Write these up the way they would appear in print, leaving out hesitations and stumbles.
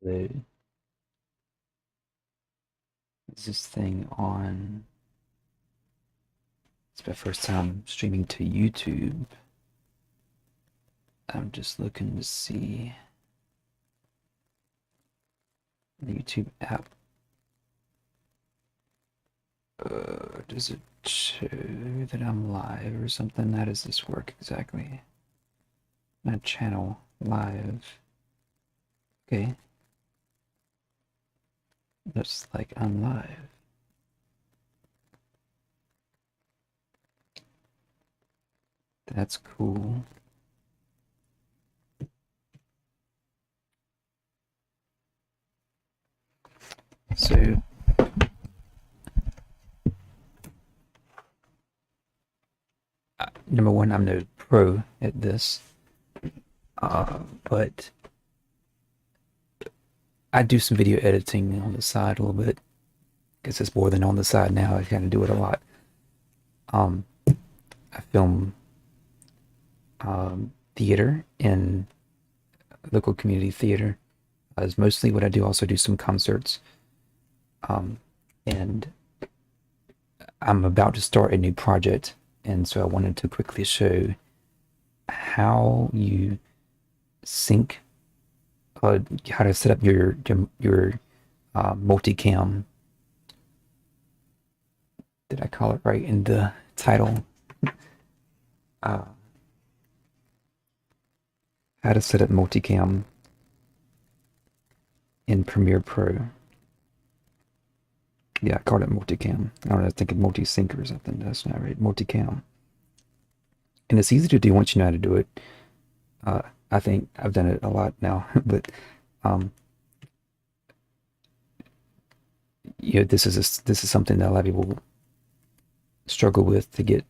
the is this thing on? It's my first time streaming to YouTube. I'm just looking to see the YouTube app. Does it show that I'm live or something? How does this work exactly? My channel live. Okay. Looks like I'm live. That's cool. So number one, I'm no pro at this, but I do some video editing on the side a little bit. Guess it's more than on the side now. I kind of do it a lot. I film theater in local community theater. Is mostly what I do. Also do some concerts. And I'm about to start a new project, and so I wanted to quickly show how you sync, how to set up your multicam. Did I call it right in the title? Uh, how to set up multicam in Premiere Pro. Yeah, I called it multicam. I don't know, I was thinking multi-sync or something. That's not right. Multicam. And it's easy to do once you know how to do it. I think I've done it a lot now, but um, this is something that a lot of people struggle with to get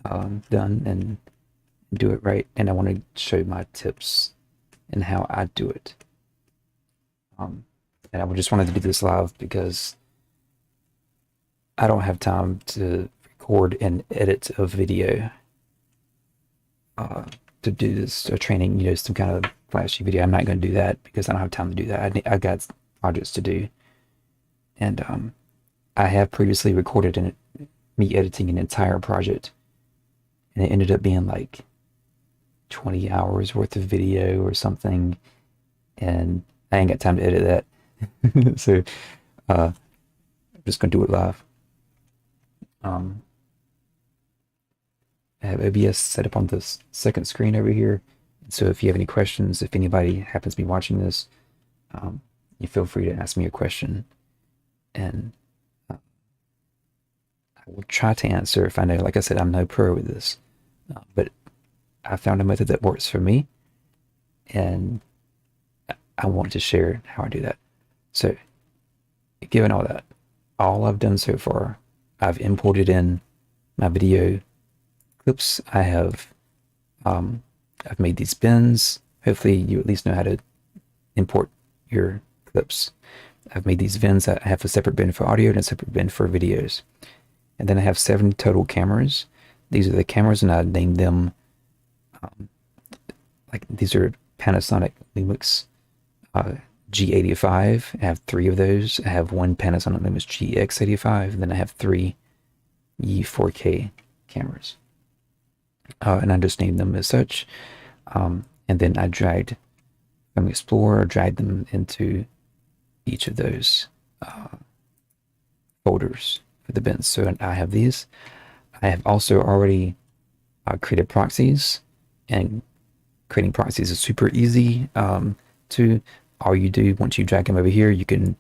done and do it right. And I want to show my tips and how I do it. And I just wanted to do this live because I don't have time to record and edit a video to do this training, some kind of flashy video. I'm not going to do that because I don't have time to do that. I got projects to do, and I have previously recorded me editing an entire project, and it ended up being like 20 hours worth of video or something, and I ain't got time to edit that. So I'm just going to do it live. I have OBS set up on this second screen over here. So if you have any questions, if anybody happens to be watching this, you feel free to ask me a question, and I will try to answer if I know. Like I said, I'm no pro with this, but I found a method that works for me, and I want to share how I do that. So, given all that, all I've done so far, I've imported in my video clips. I've made these bins. Hopefully you at least know how to import your clips. I've made these bins that have a separate bin for audio and a separate bin for videos. And then I have 7 total cameras. These are the cameras, and I named them like these are Panasonic Lumix G85. I have 3 of those. I have one Panasonic Lumix GX85, and then I have 3 E4K cameras. And I just named them as such. And then I dragged from Explorer, dragged them into each of those folders for the bins. So I have these. I have also already created proxies, and creating proxies is super easy. To all you do once you drag them over here, you can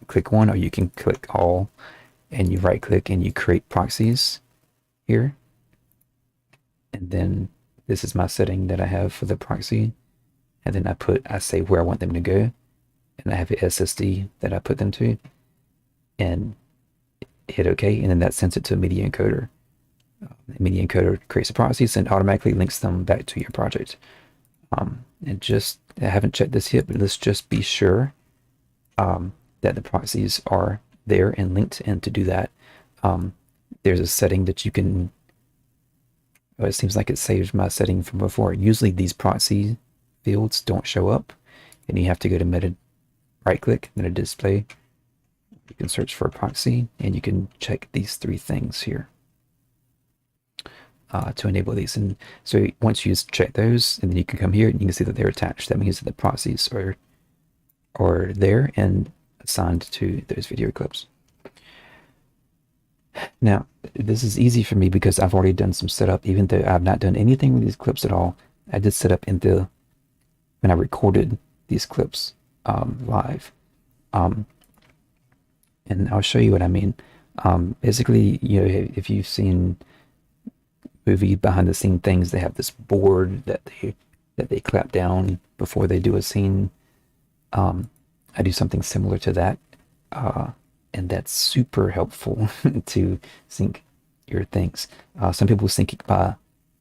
click one, or you can click all, and you right click and you create proxies here. And then this is my setting that I have for the proxy. And then I say where I want them to go. And I have an SSD that I put them to, and hit OK. And then that sends it to a media encoder. The media encoder creates the proxies and automatically links them back to your project. I haven't checked this yet, but let's just be sure that the proxies are there and linked. And to do that, there's a setting that you can. Oh, it seems like it saved my setting from before. Usually these proxy fields don't show up. and you have to go to meta, right click, then a display. You can search for a proxy, and you can check these three things here to enable these. And so once you check those, and then you can come here and you can see that they're attached. That means that the proxies are there and assigned to those video clips. Now, this is easy for me because I've already done some setup, even though I've not done anything with these clips at all. I did set up when I recorded these clips live. And I'll show you what I mean. Basically, if you've seen movie behind the scene things, they have this board that they clap down before they do a scene. I do something similar to that. And that's super helpful to sync your things. Some people sync it by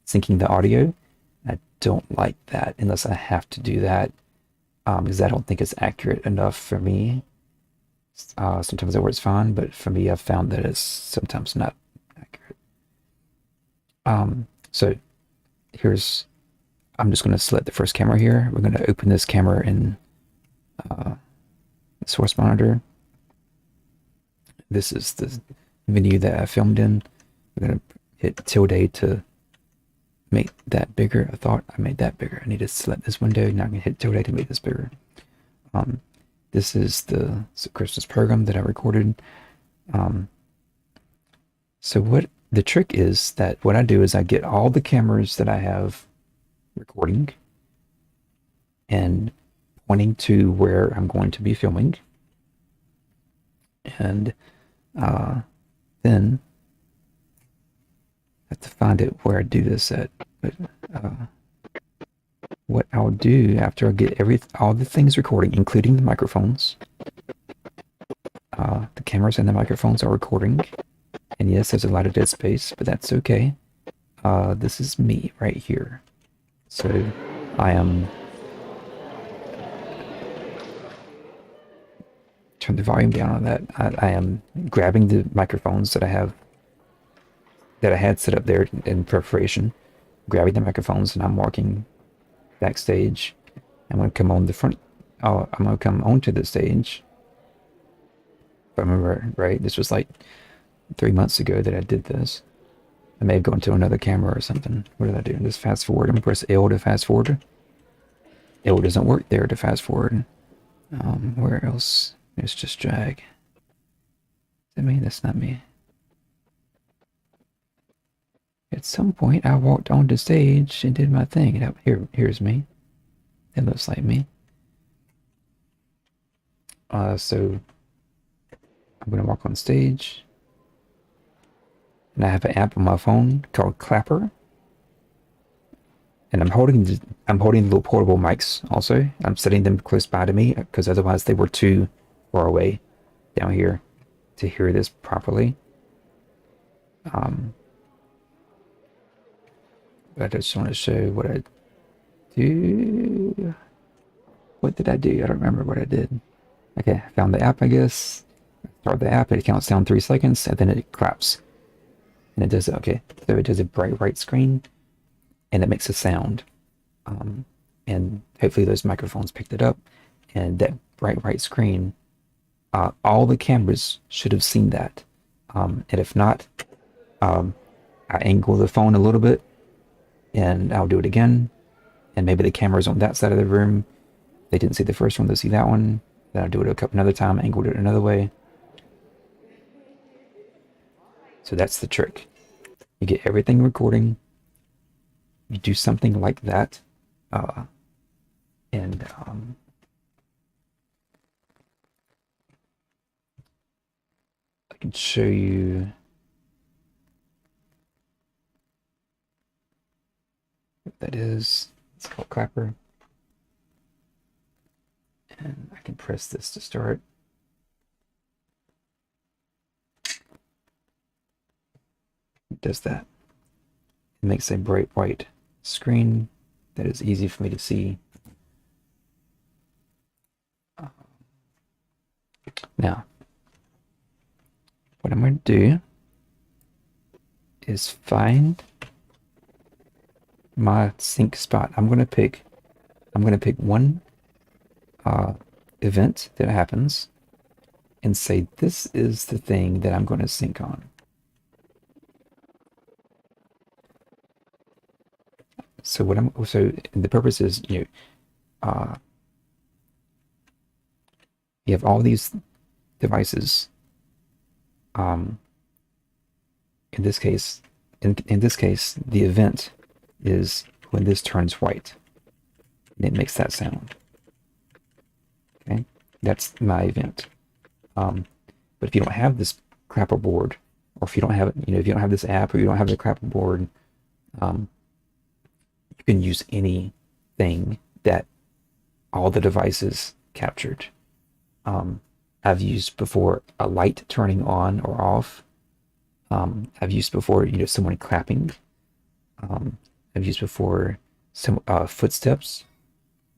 syncing the audio. I don't like that unless I have to do that, because I don't think it's accurate enough for me. Sometimes it works fine, but for me, I've found that it's sometimes not accurate. So I'm just going to select the first camera here. We're going to open this camera in Source Monitor. This is the venue that I filmed in. We're going to hit tilde to make that bigger. I thought I made that bigger. I need to select this window. Now I'm going to hit tilde to make this bigger. This is the Christmas program that I recorded. So what the trick is that what I do is I get all the cameras that I have recording and pointing to where I'm going to be filming. And then I have to find it where I do this at. But what I'll do after I get all the things recording, including the microphones, the cameras and the microphones are recording. And yes, there's a lot of dead space, but that's okay. This is me right here. So I am turn the volume down on that. I am grabbing the microphones that I had set up there in preparation, grabbing the microphones, and I'm walking backstage. I'm going to come on the front. I'm going to come onto the stage. If I remember right, this was like 3 months ago that I did this. I may have gone to another camera or something. What did I do? Just fast forward. I'm going to press L to fast forward. L doesn't work there to fast forward. Where else? It's just drag. Is that me? That's not me. At some point, I walked onto stage and did my thing. And here's me. It looks like me. So I'm going to walk on stage. And I have an app on my phone called Clapper. And I'm holding little portable mics also. I'm setting them close by to me because otherwise they were too far away down here to hear this properly. But I just want to show what I do. What did I do? I don't remember what I did. Okay, I found the app, I guess. Start the app, it counts down 3 seconds, and then it claps. And it does it, okay. So it does a bright white screen, and it makes a sound. And hopefully those microphones picked it up. And that bright white screen, all the cameras should have seen that. And if not, I angle the phone a little bit, and I'll do it again. And maybe the camera's on that side of the room. They didn't see the first one, they'll see that one. Then I'll do it another time, angled it another way. So that's the trick. You get everything recording. You do something like that. And I can show you what that is. It's called Clapper. And I can press this to start. It does that. It makes a bright white screen that is easy for me to see. Now, what I'm going to do is find my sync spot. I'm going to pick one uh, event that happens and say, this is the thing that I'm going to sync on. So the purpose is, you have all these devices. Um, in this case, in this case, the event is when this turns white, and it makes that sound. Okay, that's my event. But if you don't have this crapper board, or if you don't have, if you don't have this app, or you don't have the crapper board, um, you can use anything that all the devices captured. I've used before a light turning on or off. I've used before, someone clapping. Um, I've used before some footsteps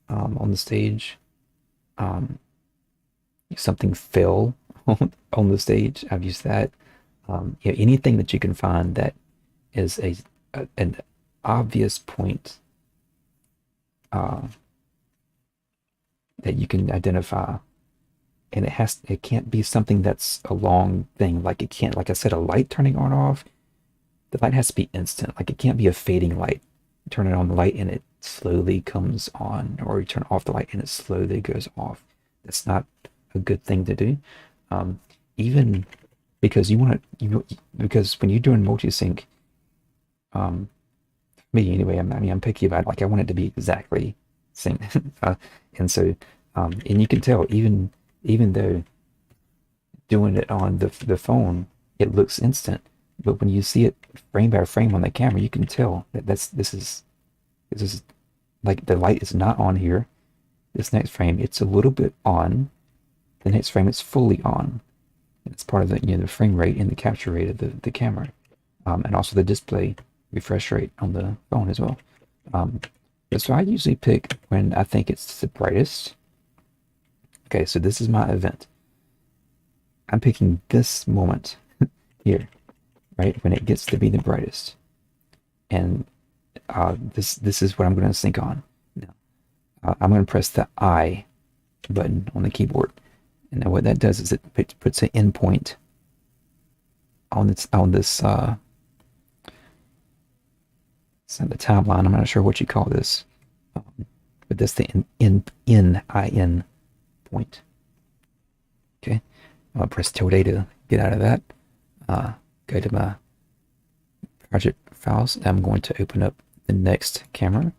on the stage. Um, Something fell on the stage. I've used that. Anything that you can find that is an obvious point uh, that you can identify, and it can't be something that's a long thing. Like it can't, like I said, a light turning on or off. The light has to be instant. Like it can't be a fading light. You turn it on the light and it slowly comes on, or you turn off the light and it slowly goes off. That's not a good thing to do. Um, Even because because when you're doing multi-sync, um, me anyway, I'm picky about it. Like I want it to be exactly sync, and so and you can tell even though doing it on the phone, it looks instant. But when you see it frame by frame on the camera, you can tell that this is like the light is not on here. This next frame, it's a little bit on. The next frame, it's fully on. And it's part of the frame rate and the capture rate of the camera, and also the display refresh rate on the phone as well. Um, so I usually pick when I think it's the brightest. Okay, so this is my event. I'm picking this moment here, right when it gets to be the brightest, and this is what I'm going to sync on. Now, I'm going to press the I button on the keyboard, and now what that does is it puts an endpoint on this it's not the timeline. I'm not sure what you call this, but that's the in point. Okay, I'll press tilde to get out of that. Go to my project files. I'm going to open up the next camera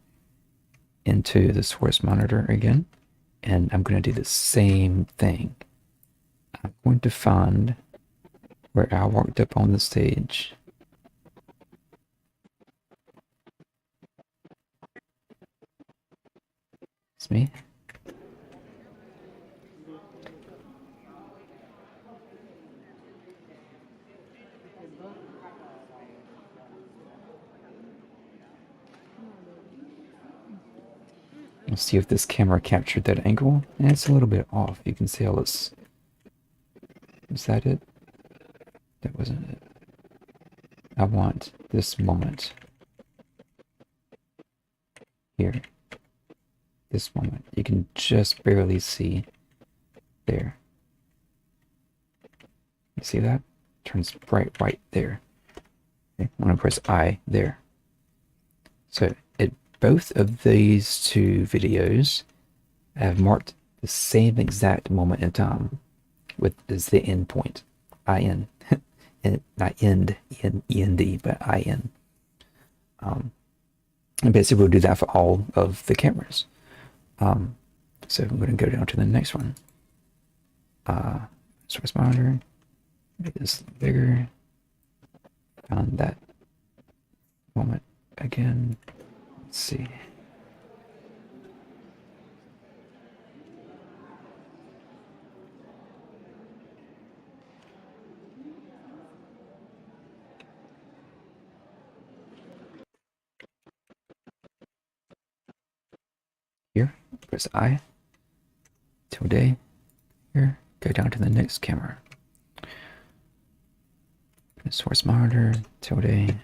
into the source monitor again, and I'm going to do the same thing. I'm going to find where I walked up on the stage. It's me. Let's see if this camera captured that angle. And it's a little bit off. You can see how it's... Is that it? That wasn't it. I want this moment. Here. This moment. You can just barely see there. You see that? Turns bright white there. Okay, I'm going to press I there. So both of these two videos have marked the same exact moment in time with is the end point. IN. And not end, END, but IN. And basically we'll do that for all of the cameras. So I'm going to go down to the next one. Source monitor. Make this bigger. Found that moment again. Let's see. Here, press I. Tilde. Here, go down to the next camera. Source monitor, tilde.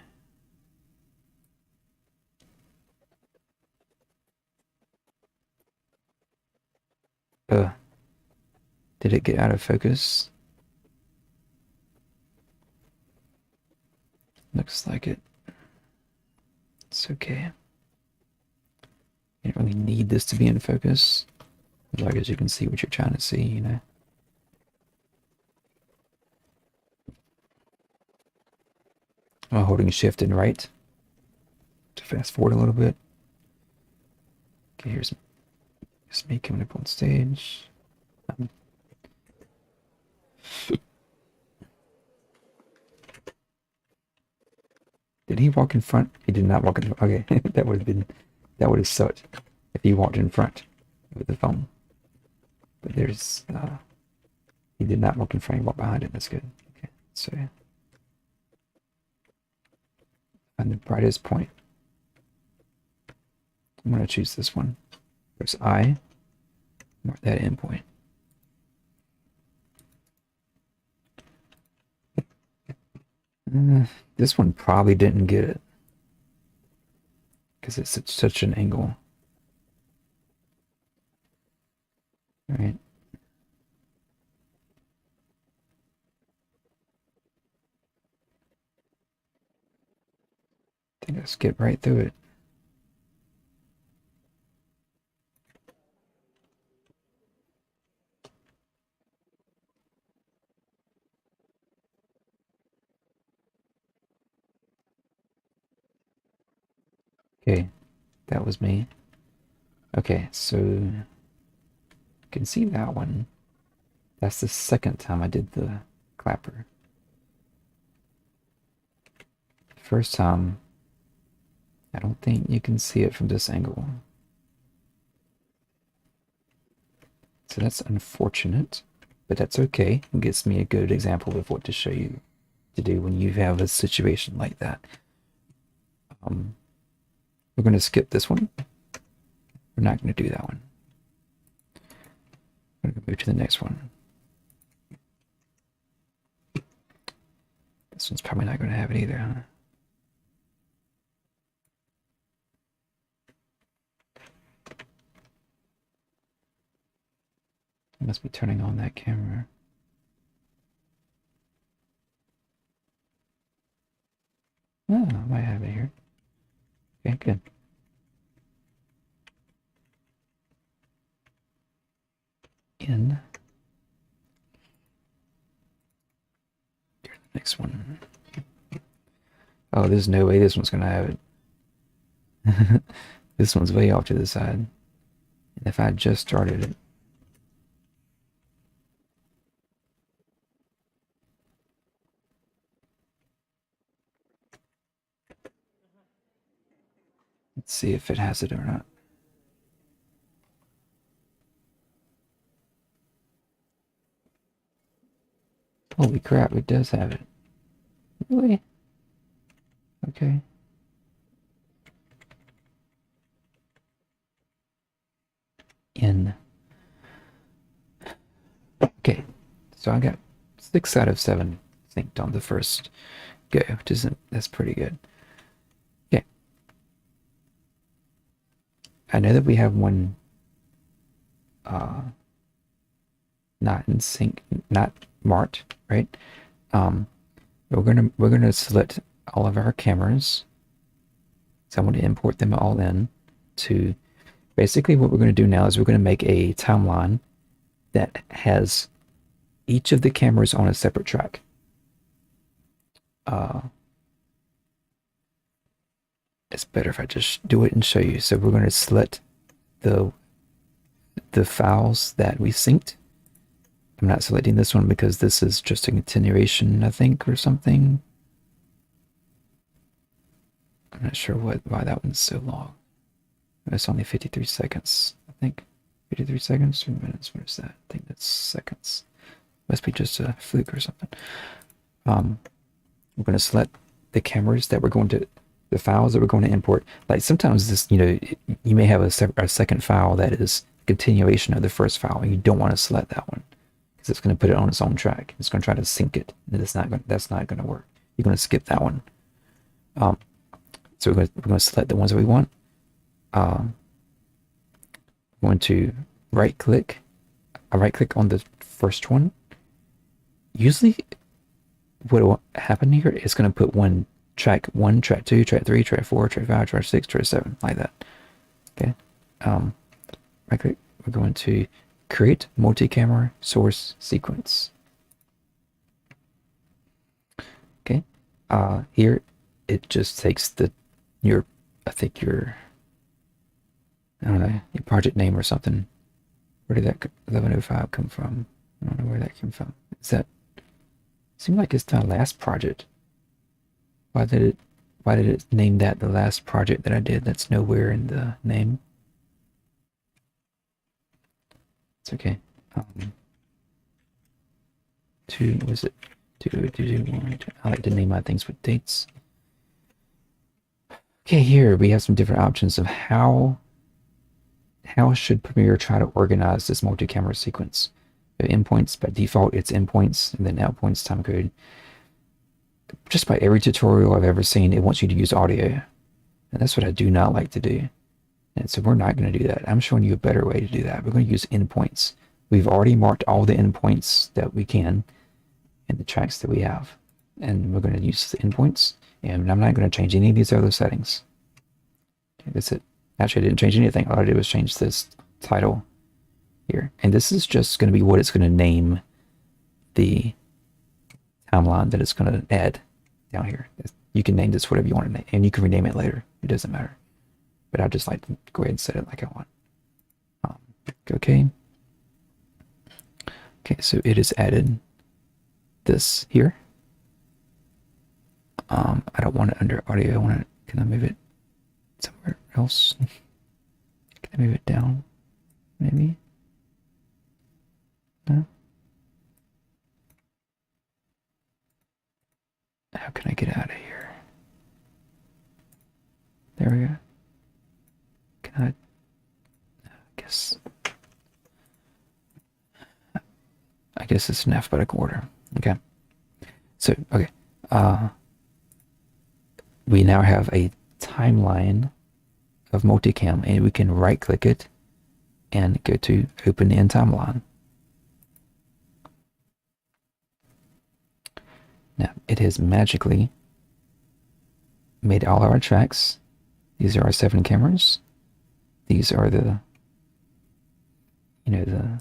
Did it get out of focus? Looks like it. It's okay. You don't really need this to be in focus, as long as you can see what you're trying to see, you know. I'm holding shift and right to fast forward a little bit. Okay, here's me coming up on stage. Did he walk in front? He did not walk in front. Okay, that would have sucked if he walked in front with the phone. But he did not walk in front, he walked behind it. That's good. Okay, so find the brightest point. I'm going to choose this one. Press I, mark that endpoint. This one probably didn't get it because it's such an angle. All right. I think I skipped right through it. Okay, that was me. Okay, so you can see that one. That's the second time I did the clapper. First time, I don't think you can see it from this angle. So that's unfortunate, but that's okay. It gives me a good example of what to show you to do when you have a situation like that. We're going to skip this one. We're not going to do that one. We're going to move to the next one. This one's probably not going to have it either, huh? I must be turning on that camera. Oh, I might have it here. Okay, good. In. Here's the next one. Oh, there's no way this one's gonna have it. This one's way off to the side. And if I just started it. Let's see if it has it or not. Holy crap, it does have it. Really? Okay. In. Okay, so I got 6 out of 7 synced on the first go, which isn't, that's pretty good. Okay. I know that we have one not in sync, not marked, right? We're gonna select all of our cameras. So I'm going to import them all in to basically what we're going to do now is we're going to make a timeline that has each of the cameras on a separate track. It's better if I just do it and show you. So we're going to select the files that we synced. I'm not selecting this one because this is just a continuation, I think, or something. I'm not sure why that one's so long. It's only 53 seconds, I think. 53 seconds or minutes? What is that? I think that's seconds. Must be just a fluke or something. We're going to select the cameras that we're going to, the files that we're going to import. Like sometimes this, you may have a second file that is a continuation of the first file, and you don't want to select that one because it's going to put it on its own track. It's going to try to sync it, and that's not going to work. You're going to skip that one. So we're going to select the ones that we want. We're going to right click I right click on the first one. Usually what will happen here is going to put track 1, track 2, track 3, track 4, track 5, track 6, track 7, like that. Okay. Right click. We're going to create multi-camera source sequence. Okay. Here it just takes your, I think your, I don't know, your project name or something. Where did that 1105 come from? I don't know where that came from. Is that, seemed like it's the last project. Why did it name that the last project that I did? That's nowhere in the name. It's okay. Was it two, one, two. I like to name my things with dates. Okay, here we have some different options of how should Premiere try to organize this multi-camera sequence. The endpoints, by default, it's endpoints and then outpoints timecode. Just about every tutorial I've ever seen, it wants you to use audio. And that's what I do not like to do. And so we're not going to do that. I'm showing you a better way to do that. We're going to use endpoints. We've already marked all the endpoints that we can in the tracks that we have. And we're going to use the endpoints. And I'm not going to change any of these other settings. Okay, that's it. Actually, I didn't change anything. All I did was change this title here. And this is just going to be what it's going to name the timeline that it's going to add down here. You can name this whatever you want to name, and you can rename it later. It doesn't matter. But I just like to go ahead and set it like I want. Okay. Okay, so it is added this here. I don't want it under audio. I want it. Can I move it somewhere else? Can I move it down? Maybe. No. How can I get out of here? There we go. Can I guess it's in alphabetical order. Okay. So, okay. We now have a timeline of Multicam, and we can right click it and go to open in timeline. Now, it has magically made all our tracks. These are our 7 cameras. These are the, I don't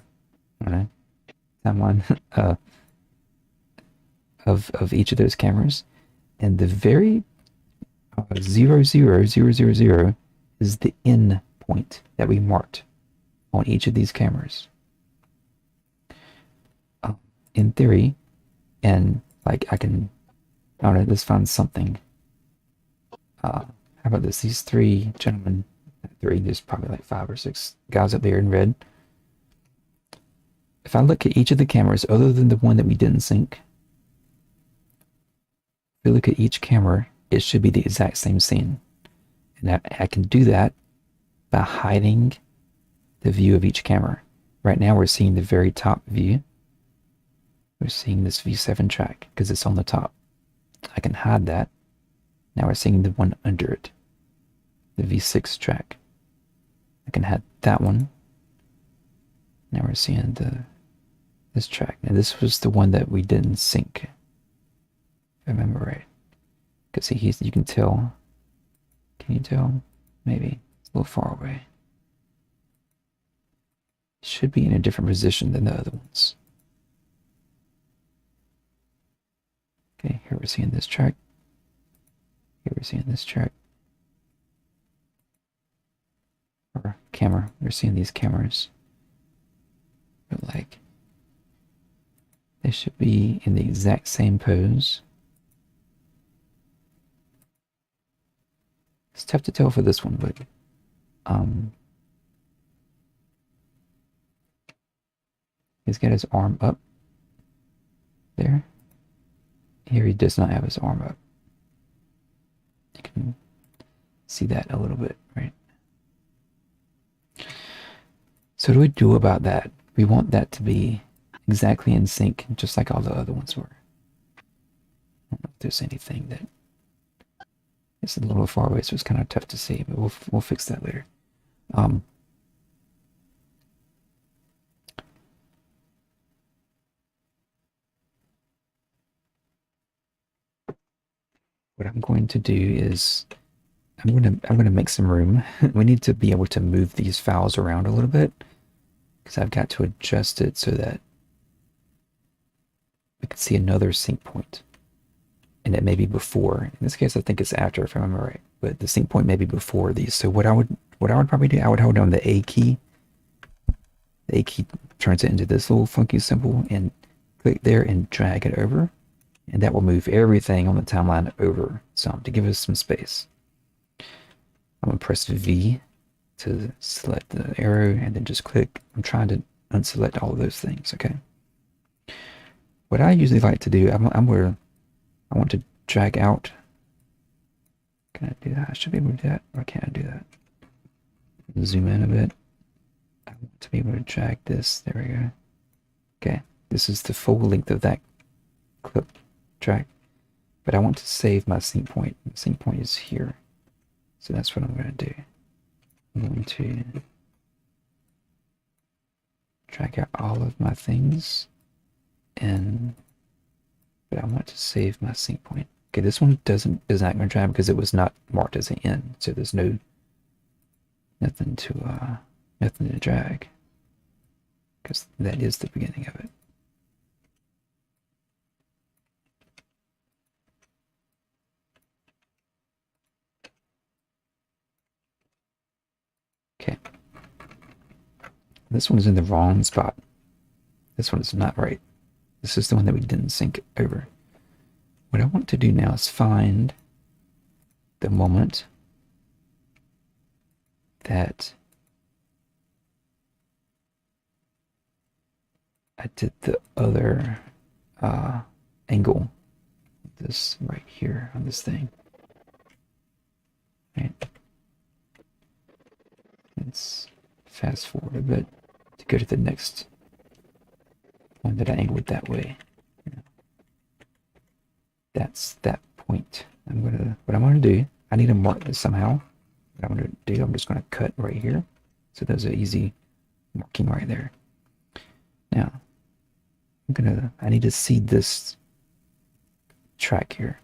know, timeline of each of those cameras. And the very 00000 is the end point that we marked on each of these cameras. In theory, and like I don't know, let's find something. How about this? These 3 gentlemen, there's probably like 5 or 6 guys up there in red. If I look at each of the cameras, other than the one that we didn't sync, if we look at each camera, it should be the exact same scene. And I can do that by hiding the view of each camera. Right now we're seeing the very top view. We're seeing this V7 track because it's on the top. I can hide that. Now we're seeing the one under it, the V6 track. I can hide that one. Now we're seeing this track. Now this was the one that we didn't sync, if I remember right. Because see, you can tell. Can you tell? Maybe it's a little far away. It should be in a different position than the other ones. Okay, here we're seeing this track. Here we're seeing this track. Or camera. We're seeing these cameras. But like, they should be in the exact same pose. It's tough to tell for this one, but he's got his arm up there. Here he does not have his arm up. You can see that a little bit, right? So what do we do about that? We want that to be exactly in sync, just like all the other ones were. I don't know if there's anything that it's a little far away, so it's kind of tough to see, but we'll fix that later. what I'm going to do is I'm gonna make some room. We need to be able to move these files around a little bit because I've got to adjust it so that we can see another sync point. And it may be before. In this case, I think it's after, if I remember right. But the sync point may be before these. So what I would probably do, I would hold down the A key. The A key turns it into this little funky symbol and click there and drag it over. And that will move everything on the timeline over some to give us some space. I'm gonna press V to select the arrow and then just click. I'm trying to unselect all of those things, okay? What I usually like to do, I want to drag out. Can I do that? I should be able to do that. Why can't I do that? Zoom in a bit. I want to be able to drag this. There we go. Okay, this is the full length of that clip track. But I want to save my sync point. The sync point is here. So that's what I'm going to do. I'm going to drag out all of my things. But I want to save my sync point. Okay, this one is not going to drag because it was not marked as an N. So there's nothing to drag. Because that is the beginning of it. Okay. This one is in the wrong spot. This one is not right. This is the one that we didn't sync over. What I want to do now is find the moment that I did the other angle. This right here on this thing. Right. Let's fast forward a bit to go to the next one that I angled that way. That's that point. What I'm gonna do, I need to mark this somehow. What I'm gonna do, I'm just gonna cut right here. So there's an easy marking right there. Now, I need to see this track here.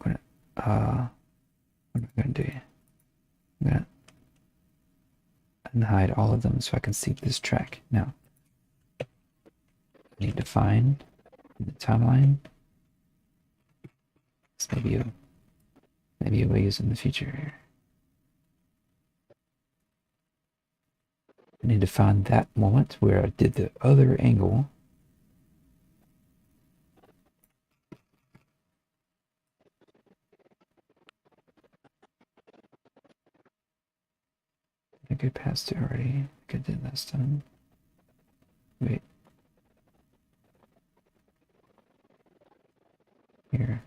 What am I gonna do? I'm gonna hide all of them so I can see this track. Now, I need to find the timeline. This maybe a way is in the future here. I need to find that moment where I did the other angle. I go past it already. I did last time. Wait. Here.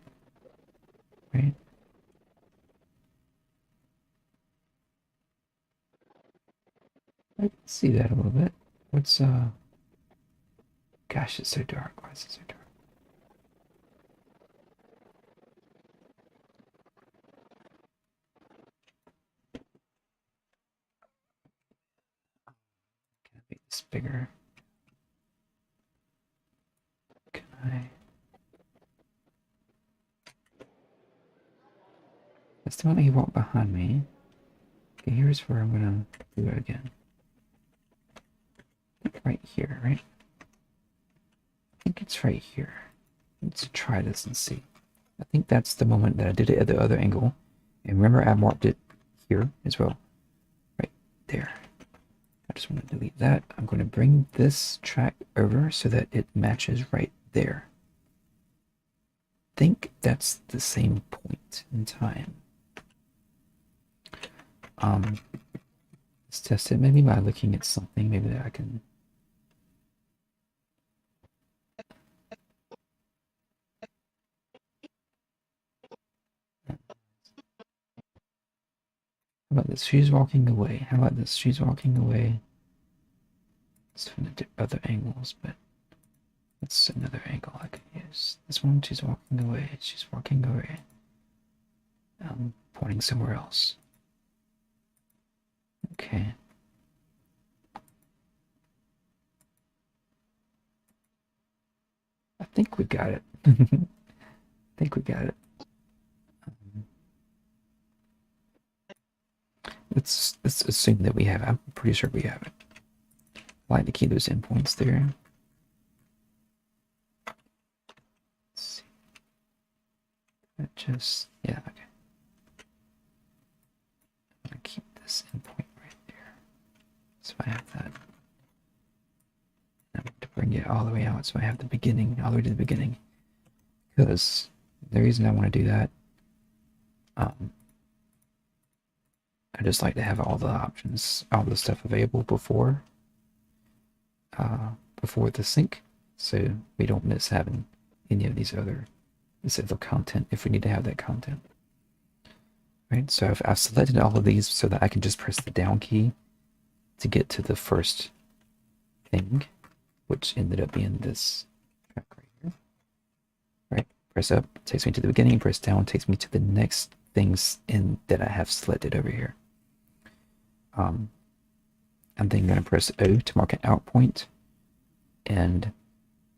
Right? I can see that a little bit. What's gosh, it's so dark. Why is it so dark? Can I make this bigger? Can I? That's the one that you walked behind me. Okay, here's where I'm gonna do it again. Right here, right? I think it's right here. Let's try this and see. I think that's the moment that I did it at the other angle. And remember, I marked it here as well. Right there. I just want to delete that. I'm going to bring this track over so that it matches right there. I think that's the same point in time. Let's test it maybe by looking at something. Maybe that I can. How about this? She's walking away. How about this? She's walking away. It's from the other angles, but that's another angle I can use. This one, she's walking away. She's walking away. I'm pointing somewhere else. Okay. I think we got it. I think we got it. let's assume that we have it. I'm pretty sure we have it. I like to keep those endpoints there. Let's see. That just, yeah, okay. I'm gonna keep this endpoint right there. So I have that. I'm going to bring it all the way out so I have the beginning, all the way to the beginning. Because the reason I want to do that, I just like to have all the options, all the stuff available before the sync, so we don't miss having any of these other content if we need to have that content. Right, so I've selected all of these so that I can just press the down key to get to the first thing, which ended up being this track right here. Right, press up takes me to the beginning, press down takes me to the next things in that I have selected over here. I'm then going to press O to mark an out point, and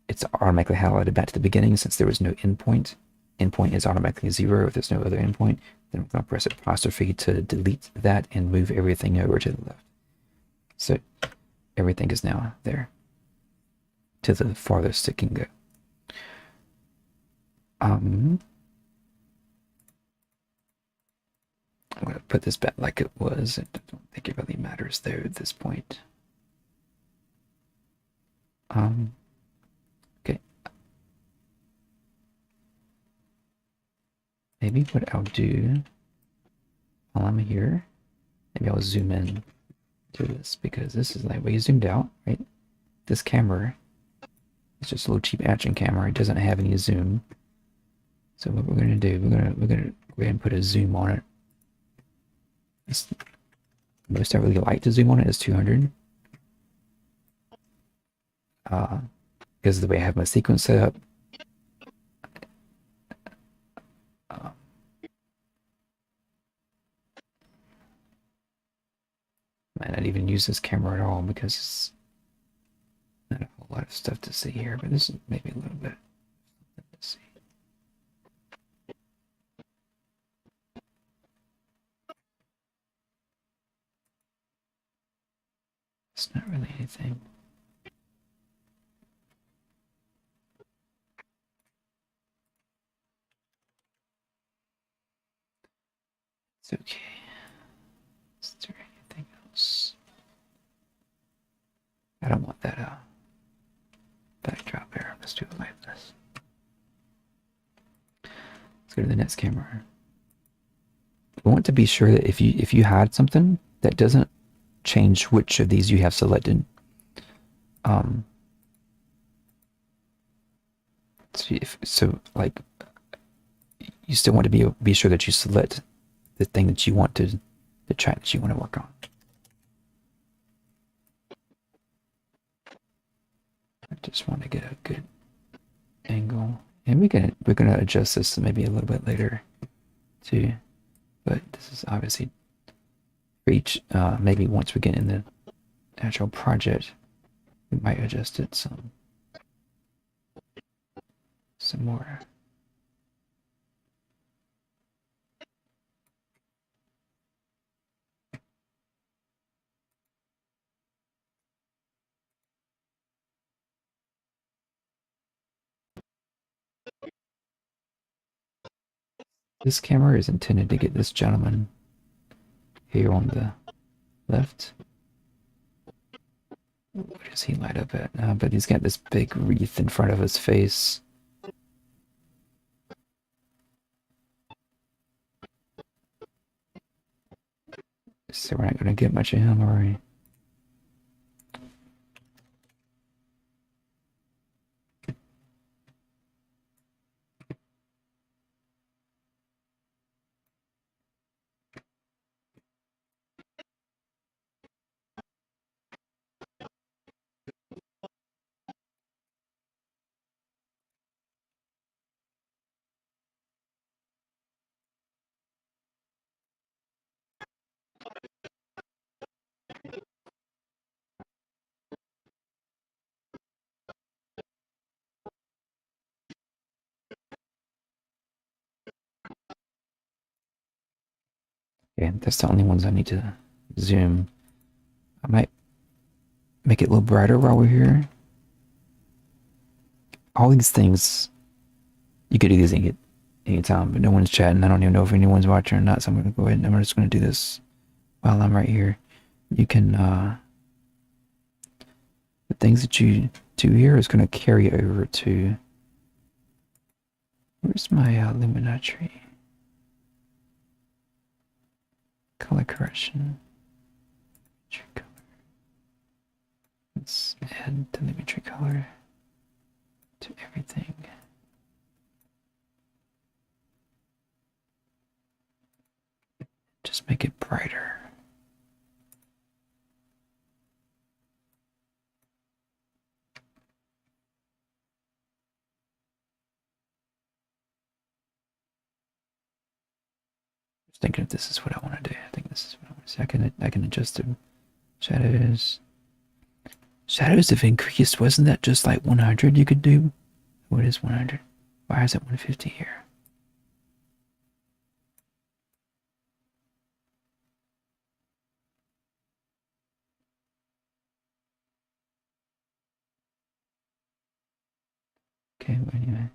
it's automatically highlighted back to the beginning since there was no endpoint. Endpoint is automatically 0 if there's no other endpoint. Then I'm going to press apostrophe to delete that and move everything over to the left. So everything is now there to the farthest it can go. I'm going to put this back like it was. I don't think it really matters there at this point. Okay. Maybe what I'll do while I'm here, maybe I'll zoom in to this because this is like way zoomed out, right? This camera is just a little cheap action camera. It doesn't have any zoom. So what we're gonna do, we're gonna go ahead and put a zoom on it. It's, most I really like to zoom on it is 200. Because of the way I have my sequence set up. Might not even use this camera at all because it's not a whole lot of stuff to see here, but this is maybe a little bit. Let's see. It's not really anything. It's okay. Is there anything else? I don't want that backdrop there. Let's do it like this. Let's go to the next camera. We want to be sure that if you had something that doesn't change which of these you have selected, so like you still want to be sure that you select the thing that you want to, the track that you want to work on. I just want to get a good angle, and we're gonna adjust this maybe a little bit later too. But this is obviously for each. Maybe once we get in the actual project, we might adjust it some more. This camera is intended to get this gentleman here on the left. What does he light up at? But he's got this big wreath in front of his face. So we're not going to get much of him, are we? Yeah, that's the only ones I need to zoom. I might make it a little brighter while we're here. All these things, you could do these anytime, but no one's chatting. I don't even know if anyone's watching or not, so I'm going to go ahead and I'm just going to do this while I'm right here. You can, the things that you do here is going to carry over to, where's my luminatory? Color correction. Let's add telemetry color to everything. Just make it brighter. Just thinking if this is what I want to do. I think this is what I want to see. I can adjust the shadows. Shadows have increased. Wasn't that just like 100 you could do? What is 100? Why is it 150 here? Okay, well, anyway.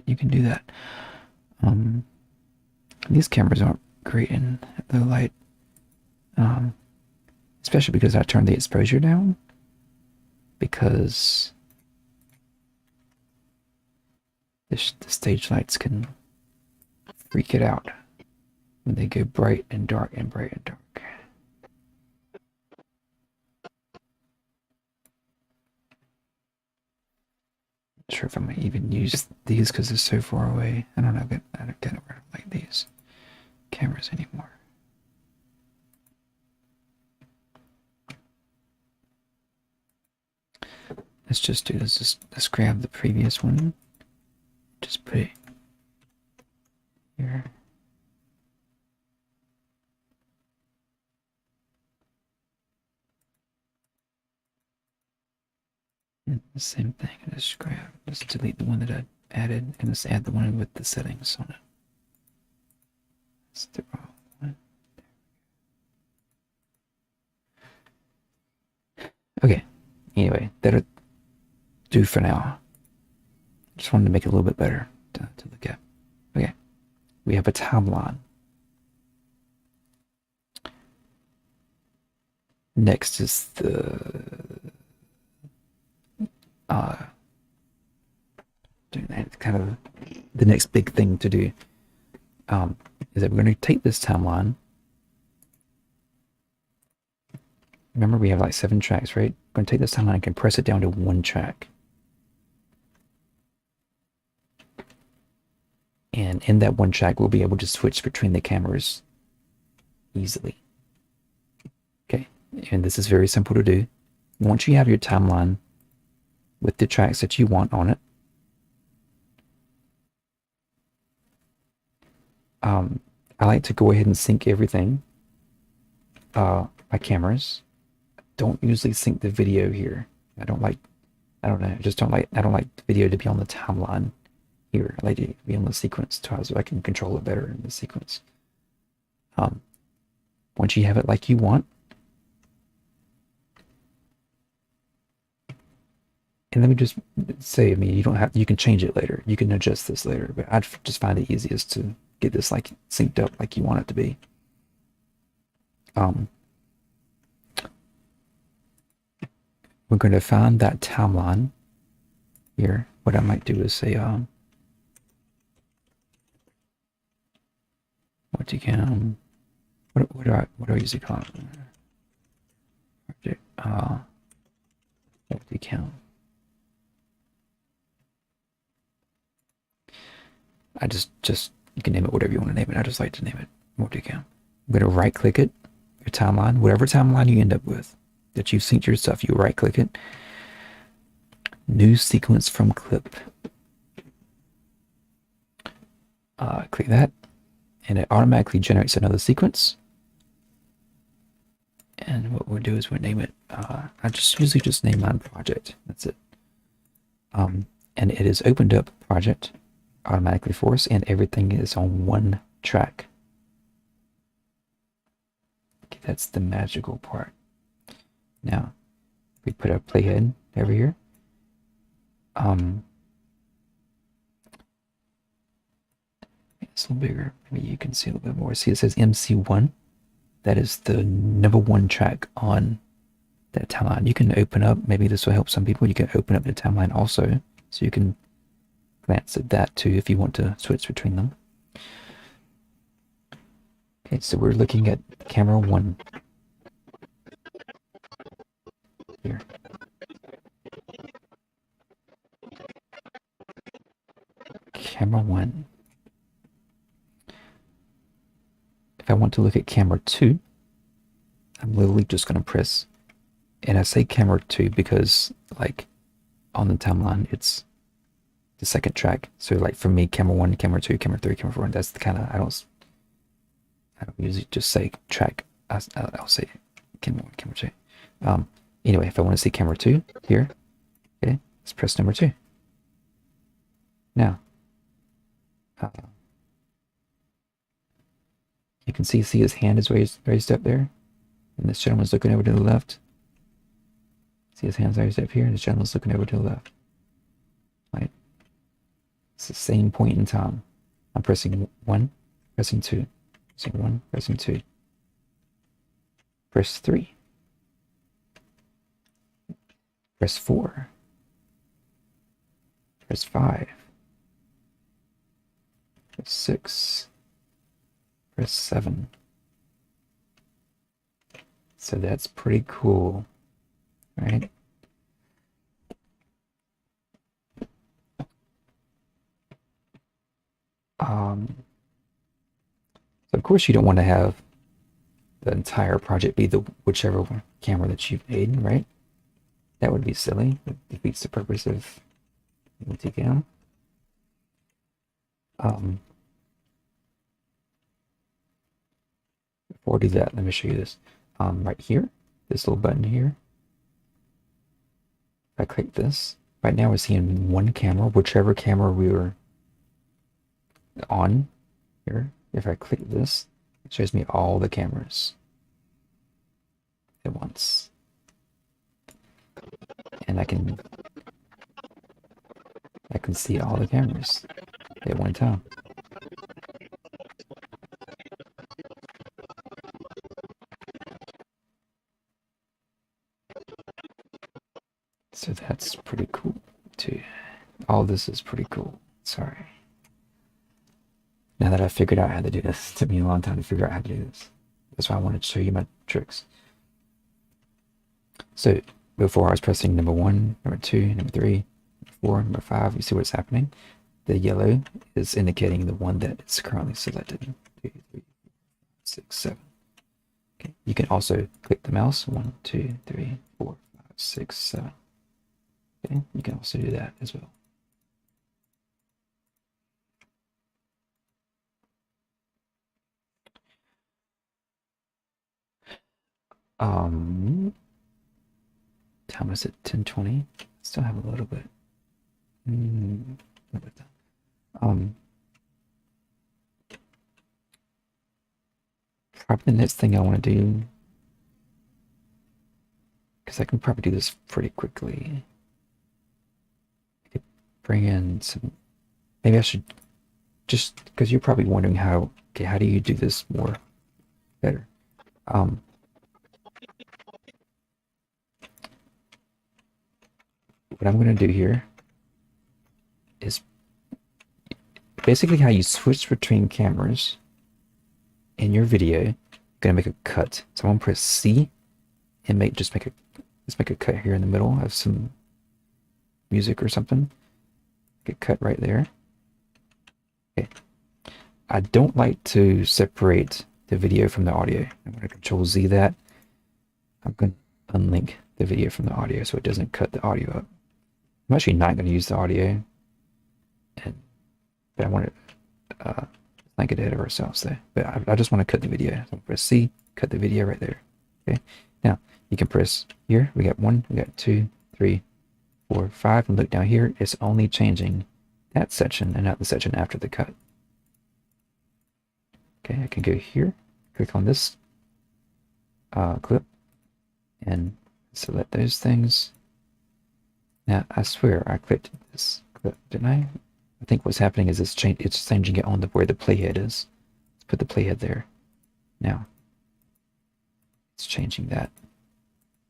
You can do that. These cameras aren't great in low light. Especially because I turned the exposure down. Because the stage lights can freak it out when they go bright and dark and bright and dark. Not sure if I'm gonna even use these because they're so far away. I don't know. I don't like these cameras anymore. Let's just do this. Let's grab the previous one. Just put it here. And the same thing. Just delete the one that I added and just add the one with the settings on it. That's the wrong one. Okay. Anyway, that'll do for now. Just wanted to make it a little bit better to look at. Okay. We have a timeline. Next is the kind of the next big thing to do is that we're going to take this timeline. Remember, we have like 7 tracks, right? We're going to take this timeline and compress it down to 1 track. And in that 1 track, we'll be able to switch between the cameras easily. Okay, and this is very simple to do. Once you have your timeline with the tracks that you want on it, I like to go ahead and sync everything. My cameras. Don't usually sync the video here. I don't know. I don't like the video to be on the timeline here. I like it to be on the sequence so I can control it better in the sequence. Once you have it like you want, and let me just say, I mean, you can change it later. You can adjust this later, but I'd just find it easiest to get this like synced up like you want it to be. We're going to find that timeline here. What I might do is say, Multicam. What do I usually call it? Multicam. I just you can name it whatever you want to name it. I just like to name it Multicam. I'm going to right click it, your timeline, whatever timeline you end up with that you've synced your stuff, you right click it, new sequence from clip. Click that, and it automatically generates another sequence. And what we'll do is we'll name it, I usually just name mine project. That's it. And it is opened up project. automatically for us, and everything is on one track. Okay, that's the magical part. Now, we put our playhead over here. It's a little bigger. Maybe you can see a little bit more. See, it says MC1. That is the number one track on that timeline. You can open up, maybe this will help some people. You can open up the timeline also, so you can glance at that too if you want to switch between them. Okay, so we're looking at camera 1 here. Camera 1. If I want to look at camera 2, I'm literally just going to press, and I say camera 2 because like on the timeline it's the second track. So like for me, camera 1, camera 2, camera 3, camera 4, that's the kind of, I don't usually just say track. I'll say camera 1, camera 2. Anyway, if I want to see camera 2 here, okay, let's press number 2. Now, you can see his hand is raised up there, and this gentleman's looking over to the left. See his hands raised up here, and this gentleman's looking over to the left. Right? It's the same point in time. I'm pressing 1, pressing 2, pressing 1, pressing 2. Press 3. Press 4. Press 5. Press 6. Press 7. So that's pretty cool, right? So of course you don't want to have the entire project be the whichever camera that you've made, right? That would be silly. It defeats the purpose of Multicam. Before I do that, let me show you this. Right here, this little button here. If I click this, right now we're seeing one camera, whichever camera we were on here. If I click this, it shows me all the cameras at once. And I can see all the cameras at one time. So that's pretty cool too. All this is pretty cool. Sorry. Now that I figured out how to do this, it took me a long time to figure out how to do this. That's why I wanted to show you my tricks. So before I was pressing number 1, number 2, number 3, number 4, number 5. You see what's happening? The yellow is indicating the one that is currently selected. 2, 3, 4, 5, 6, 7. Okay. You can also click the mouse. 1, 2, 3, 4, 5, 6, 7. Okay. You can also do that as well. Time is at 10:20. Still have a little bit. Probably the next thing I want to do, because I can probably do this pretty quickly. I could bring in some. Maybe I should just, because you're probably wondering how do you do this more better? What I'm going to do here is basically how you switch between cameras in your video. You're going to make a cut. So I'm going to press C and let's make a cut here in the middle of some music or something. Get cut right there. Okay. I don't like to separate the video from the audio. I'm going to Control Z that. I'm going to unlink the video from the audio so it doesn't cut the audio up. I'm actually not going to use the audio, but I want to not get ahead of ourselves there. But I just want to cut the video. So I'll press C, cut the video right there. Okay. Now you can press here. We got 1, we got 2, 3, 4, 5, and look down here. It's only changing that section and not the section after the cut. Okay, I can go here, click on this clip, and select those things. Now, I swear I clicked this clip, didn't I? I think what's happening is it's changing it on where the playhead is. Let's put the playhead there. Now, it's changing that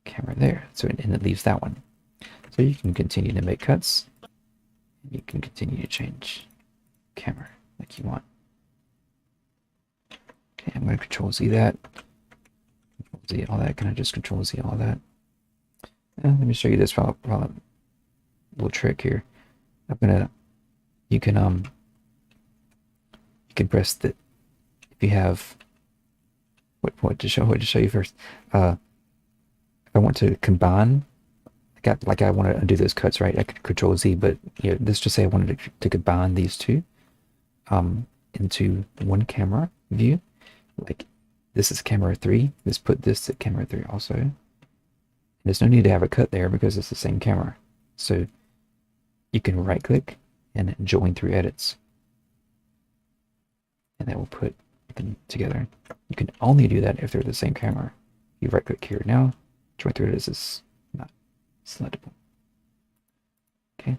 camera there, so and it leaves that one. So you can continue to make cuts. You can continue to change camera like you want. Okay, I'm going to Control Z that. Control Z all that. Can I just Control Z all that? Let me show you this little trick here. You can press the, if you have, what to show you first. If I want to combine, like I want to undo those cuts, right? I could Control Z, but let's just say I wanted to combine these two into one camera view. Like this is camera 3. Let's put this at camera 3 also. And there's no need to have a cut there because it's the same camera. So you can right click and join through edits. And that will put them together. You can only do that if they're the same camera. You right click here now, join through edits is not selectable. Okay.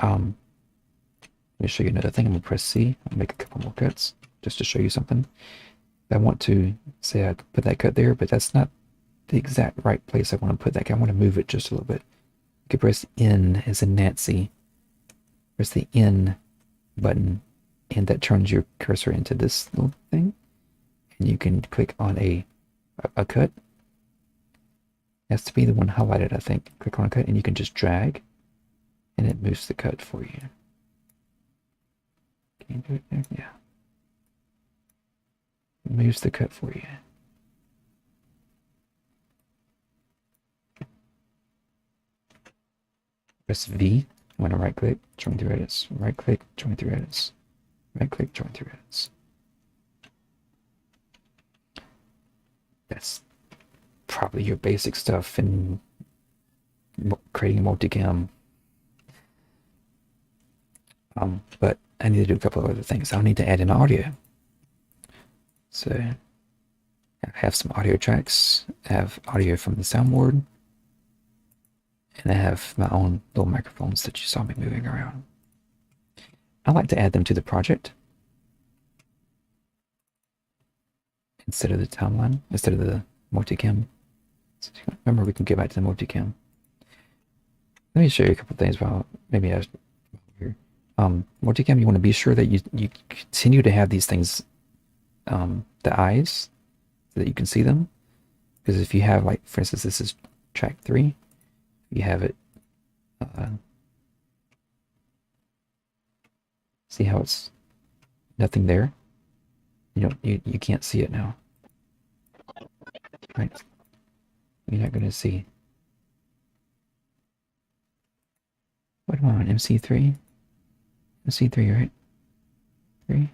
Let me show you another thing. I'm gonna press C. I'll make a couple more cuts just to show you something. I want to say I put that cut there, but that's not the exact right place I want to put that. I want to move it just a little bit. You can press N as in Nancy. Press the N button, and that turns your cursor into this little thing. And you can click on a cut. It has to be the one highlighted, I think. Click on a cut, and you can just drag, and it moves the cut for you. Can you do it there? Yeah. It moves the cut for you. Press V. I'm going to right click, join through edits. Right click, join through edits. Right click, join through edits. That's probably your basic stuff in creating a multicam. But I need to do a couple of other things. I'll need to add in audio. So I have some audio tracks. I have audio from the soundboard. And I have my own little microphones that you saw me moving around. I like to add them to the project instead of the timeline, instead of the multicam. So remember, we can get back to the multicam. Let me show you a couple things while maybe I here. Multicam, you want to be sure that you continue to have these things, the eyes, so that you can see them. Because if you have, like, for instance, this is track 3. You have it, see how it's nothing there? You can't see it now, right? You're not going to see. What am I on, MC3? MC3, right? 3? I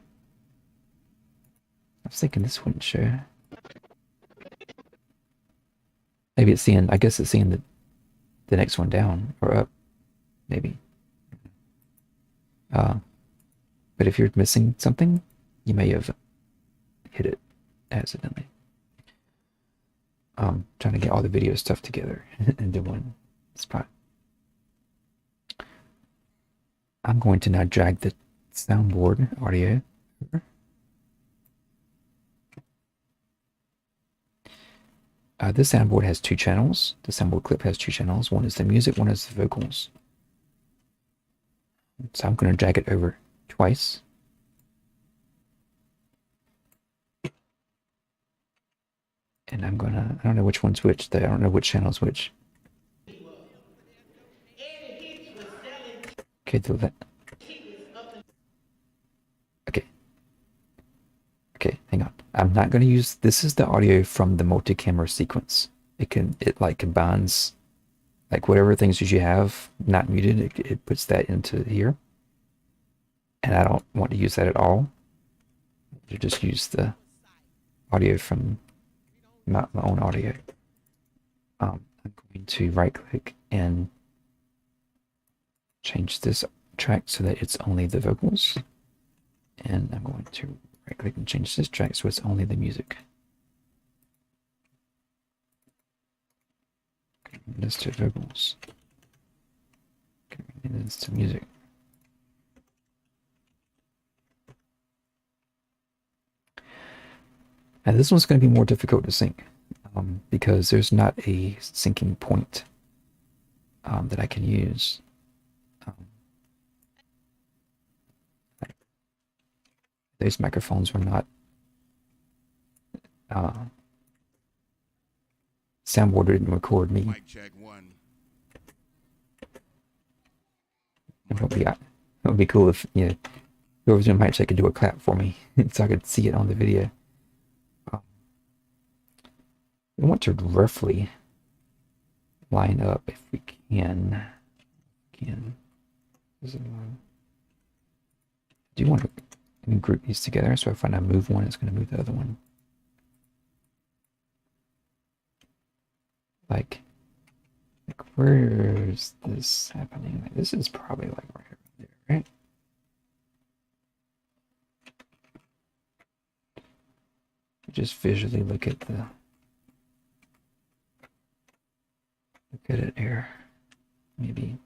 was thinking this wouldn't show. Maybe it's seeing, I guess it's seeing the next one down or up, maybe. But if you're missing something, you may have hit it accidentally. Trying to get all the video stuff together into one spot. I'm going to now drag the soundboard audio over. This soundboard has 2 channels. The soundboard clip has 2 channels. One is the music, one is the vocals. So I'm going to drag it over twice. And I'm going to, I don't know which one's which. I don't know which channel's which. Okay, do that. Okay, hang on. I'm not going to use, this is the audio from the multi-camera sequence. It like combines, like whatever things you have not muted, it puts that into here. And I don't want to use that at all. You just use the audio from my own audio. I'm going to right click and change this track so that it's only the vocals. And I'm going to right click and change this track so it's only the music. This to vocals. And this to music. And this one's going to be more difficult to sync because there's not a syncing point that I can use. These microphones were not soundboard didn't record me. Mic check one. It would be cool if whoever's doing mic check could do a clap for me so I could see it on the video. We want to roughly line up if we can. I do want to group these together, so if I move one, it's going to move the other one. Like where's this happening? Like, this is probably like right there, right? Just visually look at it here. Maybe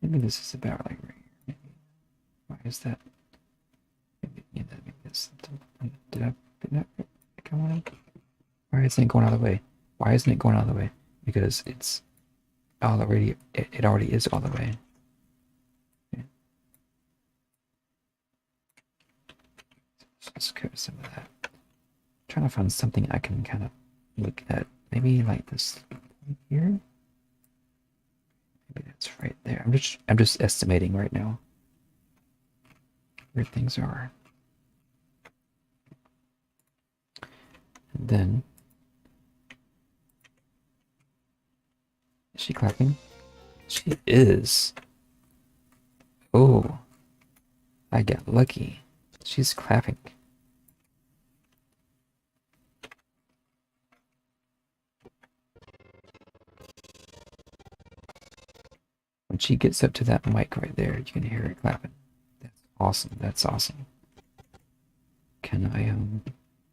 this is about like right here. Maybe. Why is that? Maybe this. Did I come on? Why isn't it going all the way? Why isn't it going all the way? Because it's already it already is all the way. Okay. So let's cut some of that. I'm trying to find something I can kind of look at. Maybe like this here. Maybe that's right there. I'm just estimating right now where things are. And then is she clapping? She is. Oh, I got lucky. She's clapping. When she gets up to that mic right there, you can hear her clapping. That's awesome. That's awesome. Can I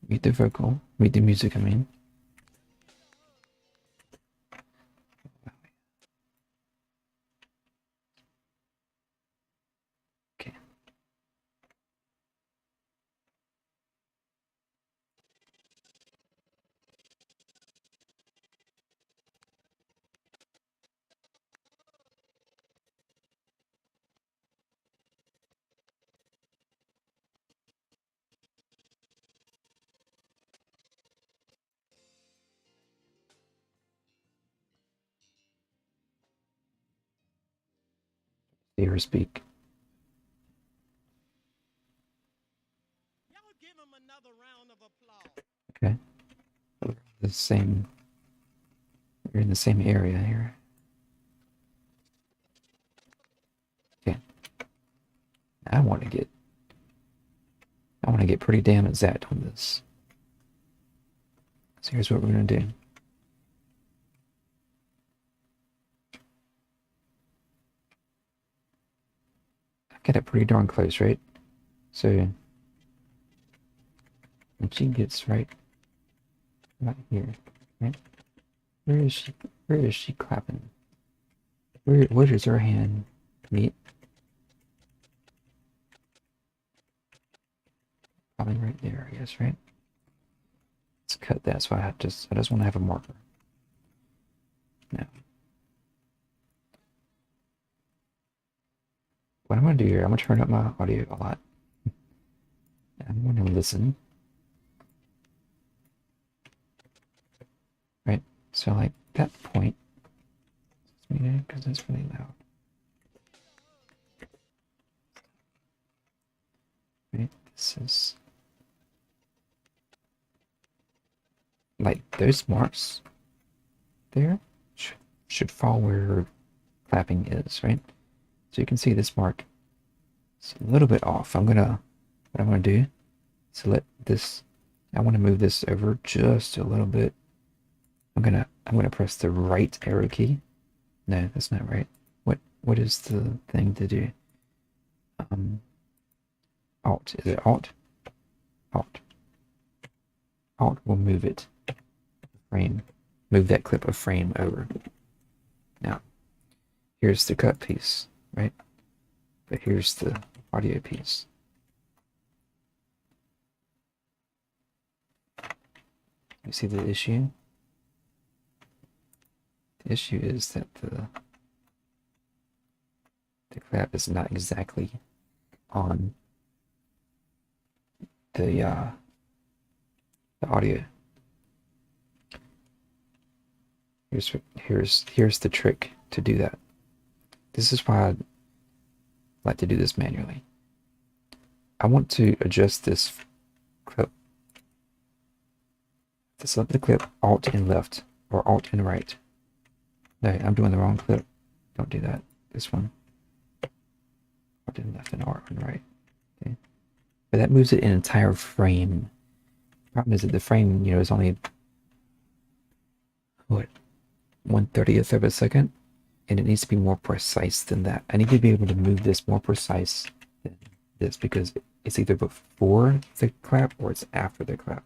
mute the music, I mean. Okay. See her speak. Y'all give him another round of applause. Okay. We're in the same area here. Okay. I want to get pretty damn exact on this. So here's what we're gonna do. I get it pretty darn close, right? So when she gets right here, right? Where is she clapping? Where does her hand meet? Probably right there, I guess, right? Let's cut that so I just want to have a marker. Now, what I'm gonna do here, I'm gonna turn up my audio a lot. I'm gonna listen. Right? So like that point, because it's really loud. Right? This is like those marks there should fall where clapping is, right? So you can see this mark. It's a little bit off. What I'm gonna do is I want to move this over just a little bit. I'm gonna press the right arrow key. No, that's not right. What is the thing to do? um, Alt. Is it Alt? Alt. Alt will move it. Frame. Move that clip of frame over. Now, here's the cut piece, right? But here's the audio piece. You see the issue? The issue is that the clap is not exactly on the audio. Here's the trick to do that. This is why I like to do this manually. I want to adjust this clip. To select the clip, Alt and left, or Alt and right. No, I'm doing the wrong clip. Don't do that. This one. Alt and left and Alt and right. Okay. But that moves it an entire frame. Problem is that the frame, is only what, 1/30th of a second, and it needs to be more precise than that. I need to be able to move this more precise than this because it's either before the clap or it's after the clap.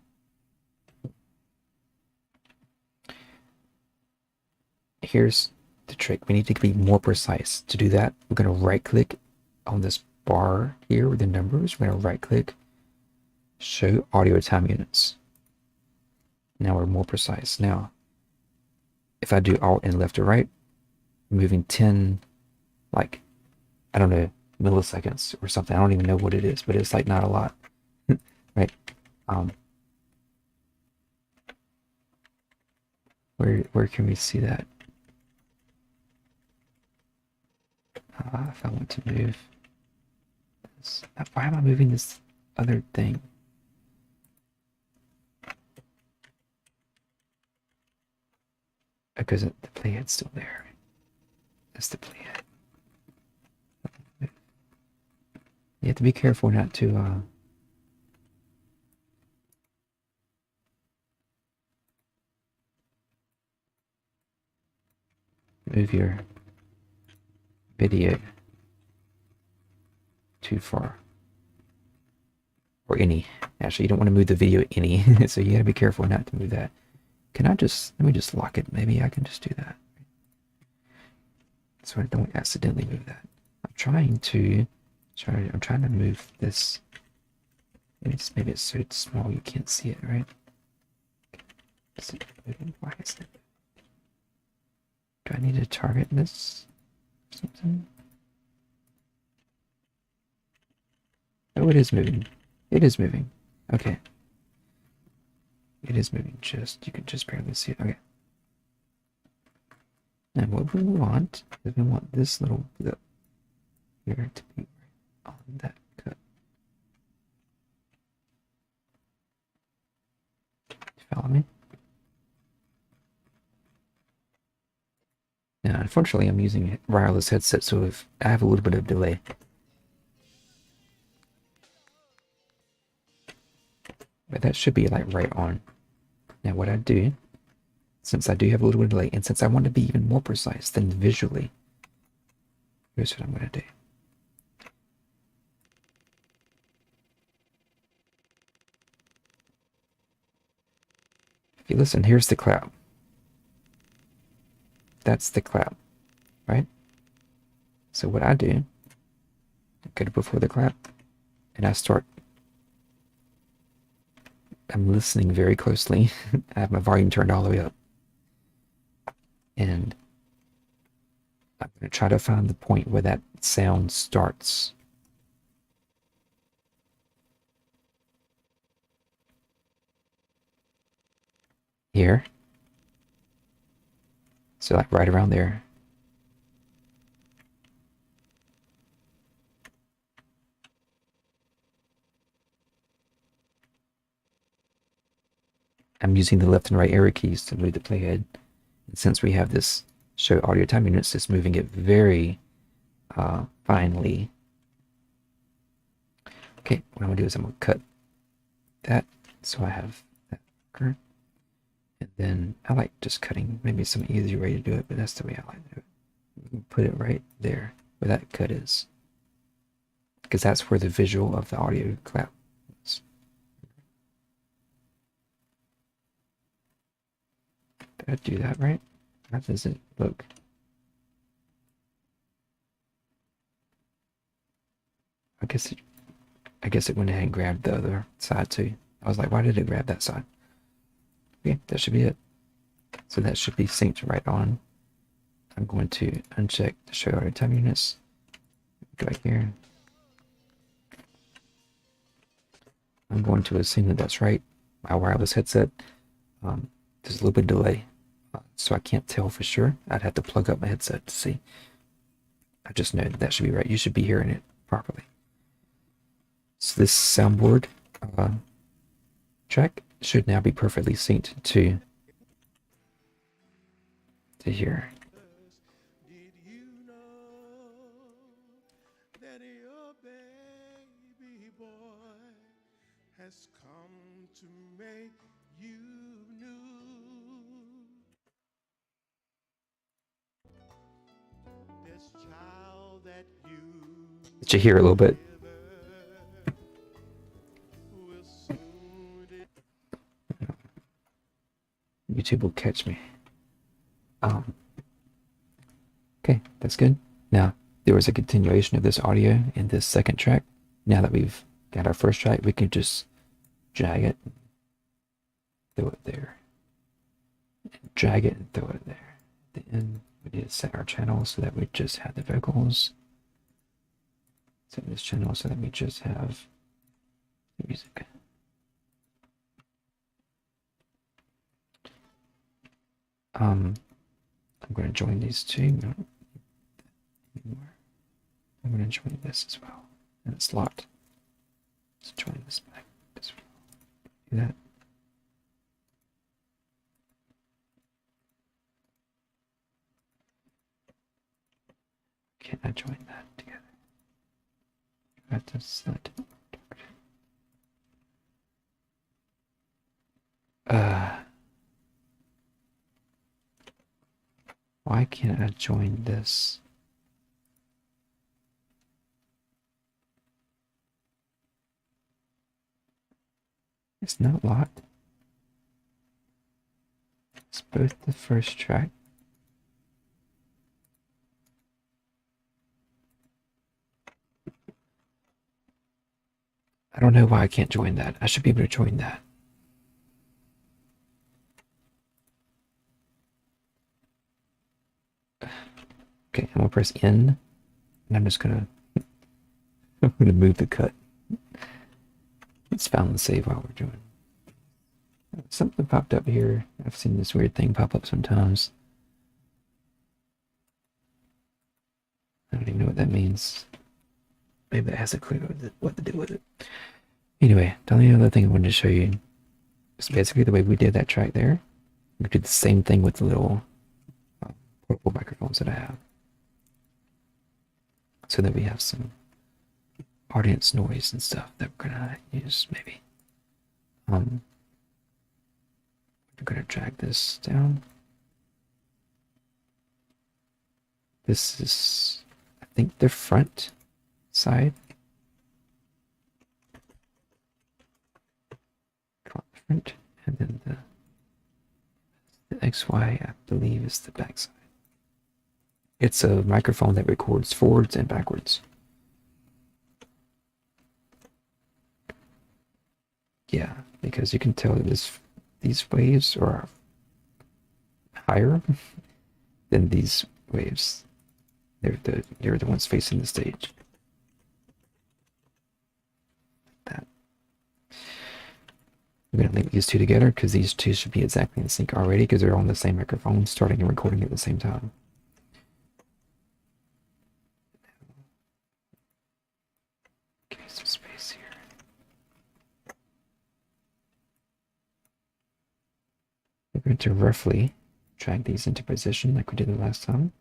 Here's the trick. We need to be more precise. To do that, we're going to right click on this bar here with the numbers. We're going to right click, show audio time units. Now we're more precise. Now, if I do Alt and left to right, I'm moving 10, like, I don't know, milliseconds or something. I don't even know what it is, but it's like not a lot, right? Where can we see that? If I want to move this, why am I moving this other thing? Because the playhead's still there. That's the playhead. You have to be careful not to move your video too far. Or any. Actually, you don't want to move the video any. So you gotta be careful not to move that. Let me just lock it. Maybe I can just do that. So I don't accidentally move that. I'm trying to move this. Maybe it's so small you can't see it, right? Is it moving? Why is it? Do I need to target this or something? Oh, it is moving. It is moving. Okay. It is moving. You can just barely see it. Okay. And what we want is we want this little blip here to be on that cut. Follow me? Now, unfortunately, I'm using a wireless headset, so if I have a little bit of delay. But that should be like right on. Now, what I do, since I do have a little bit of delay, and since I want to be even more precise than visually, here's what I'm going to do. If you listen, here's the clap. That's the clap, right? So what I do, I go to before the clap, and I'm listening very closely. I have my volume turned all the way up. And I'm going to try to find the point where that sound starts. Here. So like right around there. I'm using the left and right arrow keys to move the playhead. And since we have this show audio time units, it's moving it very finely. Okay, what I'm going to do is I'm going to cut that so I have that marker. And then I like just cutting, maybe some easier way to do it, but that's the way I like to do it. Put it right there where that cut is. because that's where the visual of the audio clap is. Did I do that right? How does it look? I guess it, I guess it went ahead and grabbed the other side too. I was like, why did it grab that side? Okay, that should be it. So that should be synced right on. I'm going to uncheck the show audio time units. Go back here. I'm going to assume that that's right. My wireless headset, there's a little bit of delay, so I can't tell for sure. I'd have to plug up my headset to see. I just know that should be right. You should be hearing it properly. So this soundboard track should now be perfectly synced to here. Did you know that your baby boy has come to make you new? This child that you Did you hear a little bit? delivered will soon. YouTube will catch me. Okay, that's good. Now, there was a continuation of this audio in this second track. Now that we've got our first track, we can just drag it, throw it there, drag it and throw it there. At the end, we need to set our channel so that we just have the vocals. Set this channel so that we just have the music. I'm going to join these two. No, anymore. I'm going to join this as well. And it's locked. Let's join this back as well. Do that. Can I join that together? I have to select it. Why can't I join this? It's not locked. It's both the first track. I don't know why I can't join that. I should be able to join that. Okay, I'm gonna press N, and I'm just gonna I'm gonna move the cut. Let's found and save while we're doing. Something popped up here. I've seen this weird thing pop up sometimes. I don't even know what that means. Maybe that has a clue what to do with it. Anyway, the only other thing I wanted to show you is basically the way we did that track there. We did the same thing with the little portable microphones that I have. So that we have some audience noise and stuff that we're gonna use maybe. We're gonna drag this down. This is, I think, the front side. Front, and then the XY, I believe, is the back side. It's a microphone that records forwards and backwards. Yeah, because you can tell that these waves are higher than these waves. They're the ones facing the stage. That. I'm gonna link these two together because these two should be exactly in sync already because they're on the same microphone, starting and recording at the same time. Give me some space here. We're going to roughly drag these into position like we did the last time.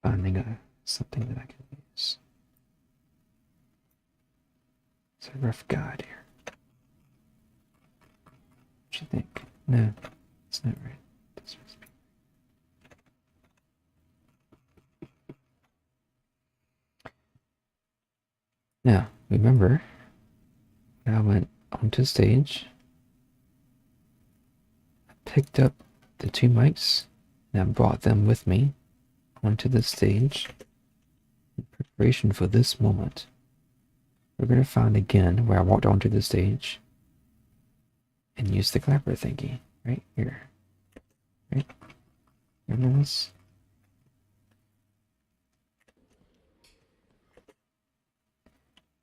Finding something that I can use. It's a rough guide here. you think? No, it's not right. This must be. Now, remember, when I went onto the stage, I picked up the two mics and I brought them with me onto the stage in preparation for this moment. We're going to find again where I walked onto the stage and used the clapper thingy right here. Right? Remember this?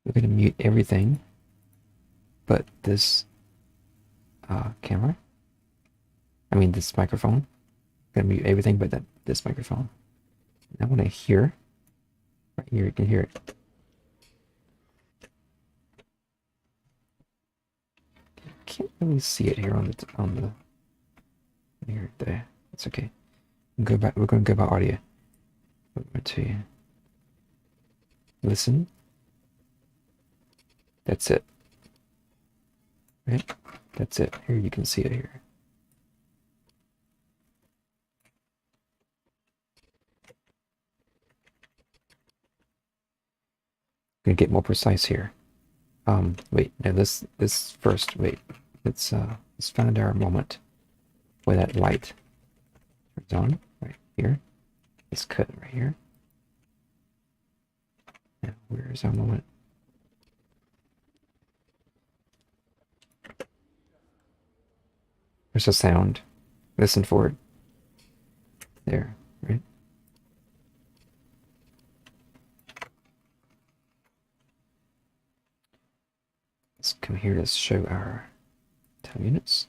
We're going to mute everything but this camera. I mean, this microphone. I'm going to mute everything but this microphone. And I want to hear. Right here, you can hear it. Can't really see it here on the here there. It's okay. Go back. We're going to go by audio. We're going to listen. That's it. Right? That's it. Here you can see it here. Gonna get more precise here. Wait, no, this first. Wait, let's find our moment where that light turns on. Right here. Let's cut it right here. Now, where is our moment? There's a sound. Listen for it. There, right? Let's come here to show our time units.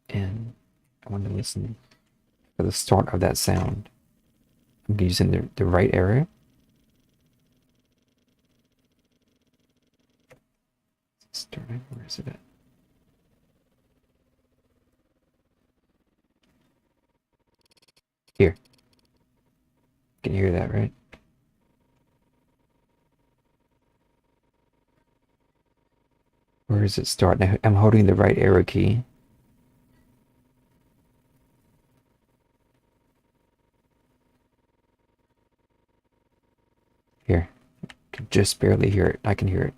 And I want to listen for the start of that sound. I'm using the right area. Starting, where is it at? Here. You can hear that, right? Where does it start? Now I'm holding the right arrow key. Here. I can just barely hear it. I can hear it.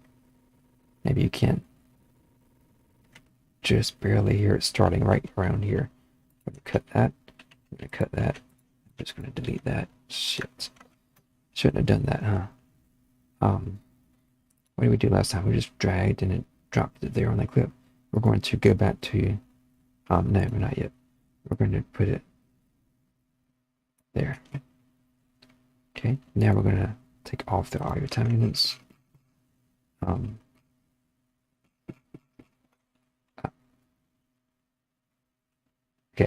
Maybe you can't. Just barely hear it starting right around here. I'm gonna cut that. I'm gonna cut that. I'm just gonna delete that. Shit. Shouldn't have done that, huh? What did we do last time? We just dragged and it dropped it there on that clip. We're going to go back to, no, we're not yet. We're going to put it there. Okay, now we're going to take off the audio time units. Okay,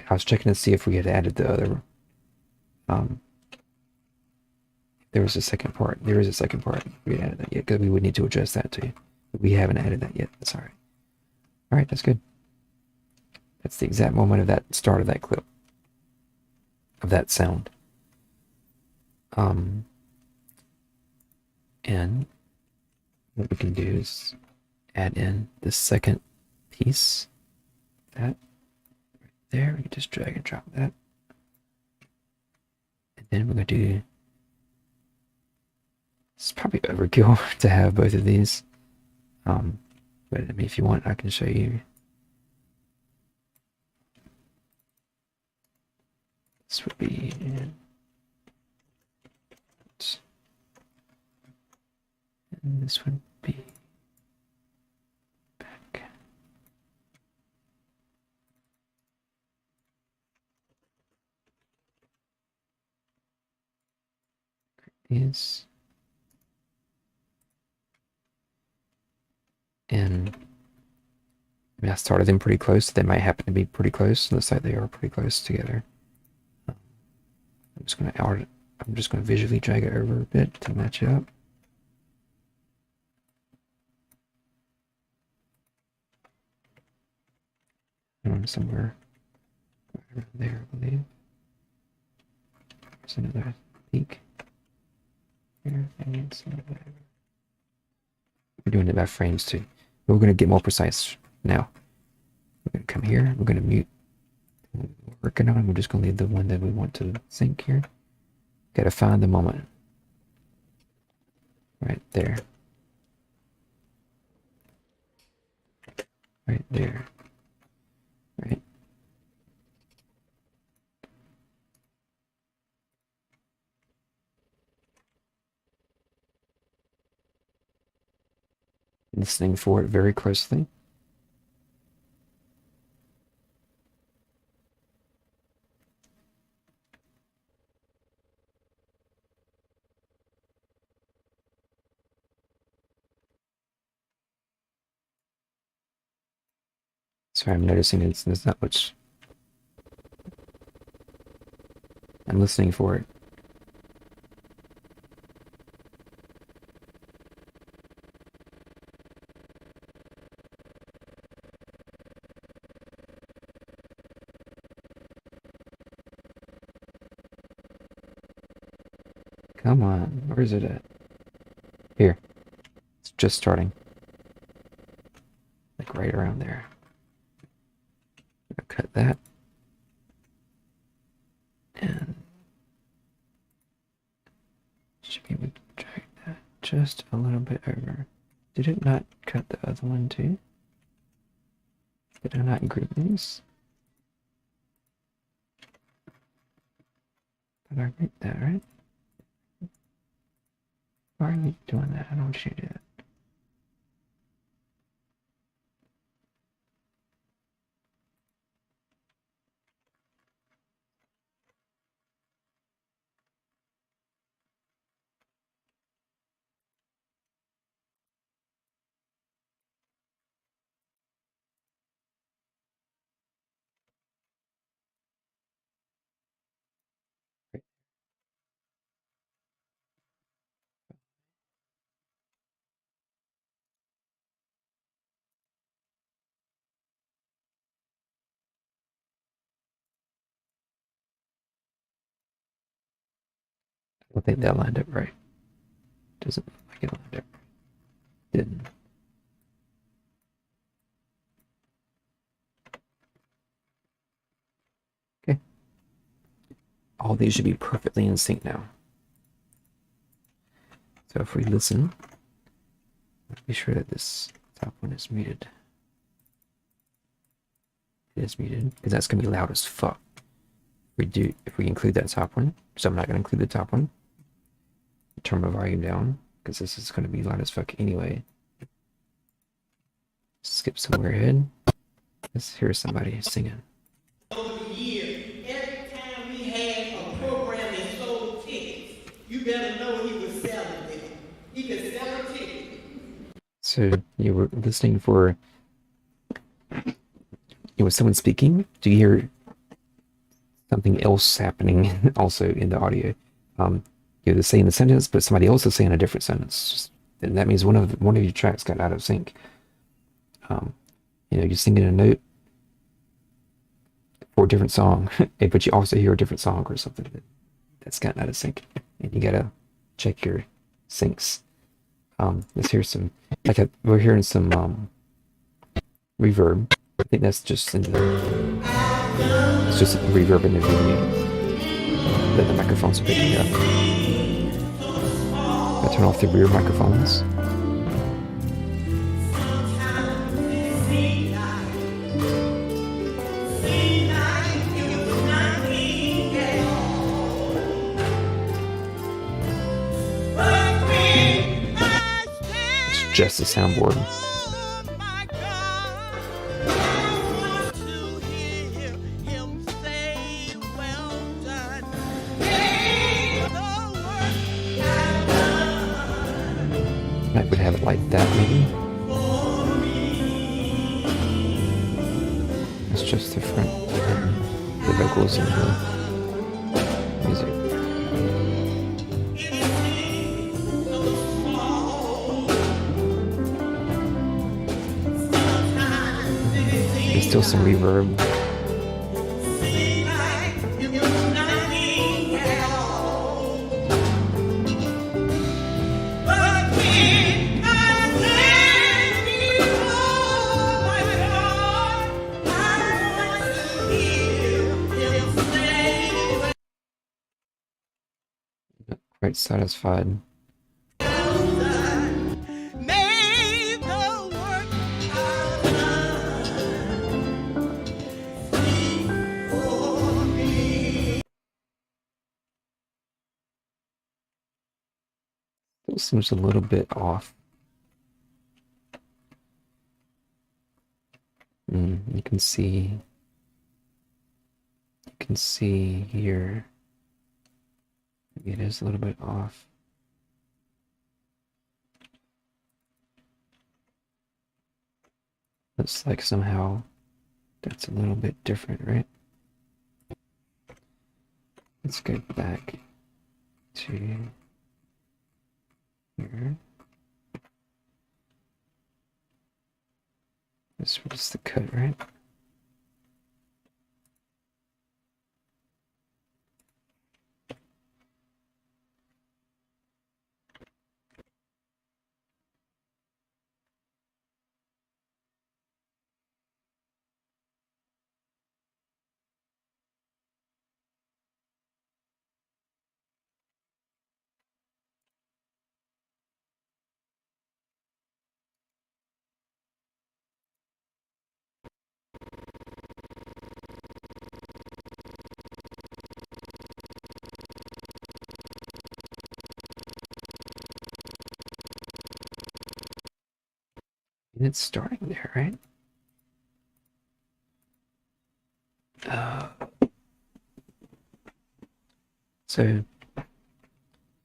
I was checking to see if we had added the other, there was a second part. There is a second part. We haven't added that yet because we would need to adjust that too. But we haven't added that yet. That's all right. All right, that's good. That's the exact moment of that start of that clip, of that sound. And what we can do is add in the second piece. That right there. We can just drag and drop that. And then we're going to do. It's probably overkill to have both of these. But I mean, if you want, I can show you. This would be. And this would be back. These. And I mean, I started them pretty close. They might happen to be pretty close. Looks like they are pretty close together. I'm just gonna visually drag it over a bit to match it up. Somewhere right around there, I believe. There's another peak here, and we're doing it by frames too. But we're gonna get more precise Now, we're going to come here. We're going to mute what we're working on. We're just going to leave the one that we want to sync here. Got to find the moment. Right there. Right there. Right. Listening for it very closely. Sorry, I'm noticing there's not much. I'm listening for it. Come on, where is it at? Here. It's just starting. Like right around there. I'll cut that. And should be able to drag that just a little bit over. Did it not cut the other one too? Did I not group these? Did I group that, right? Why are you doing that? I don't want you to do that. I don't think that lined up right. Doesn't look like it lined up. Didn't. Okay. All these should be perfectly in sync now. So if we listen, be sure that this top one is muted. It is muted because that's gonna be loud as fuck. If we include that top one, so I'm not gonna include the top one. Turn my volume down because this is gonna be loud as fuck anyway. Skip somewhere ahead. Let's hear somebody singing. Over the years, every time we had a program that sold tickets, you better know he was selling them. He could sell a ticket. So you were listening for, was someone speaking? Do you hear something else happening also in the audio? You're saying the sentence, but somebody else is saying a different sentence. And that means one of your tracks got out of sync. You're singing a note for a different song, but you also hear a different song or something that's gotten out of sync, and you gotta check your syncs. Let's hear some. We're hearing some reverb. I think that's just it's just reverb in the video that the microphones are picking up. I turn off the rear microphones. Just the soundboard. I would have it like that maybe. It's just the front, the vocals and the music. There's still some reverb. quite satisfied. Made the work for me. Still seems a little bit off. You can see here. Maybe it is a little bit off. Looks like somehow that's a little bit different, right? Let's go back to here. This was the cut, right? And it's starting there, right? So, to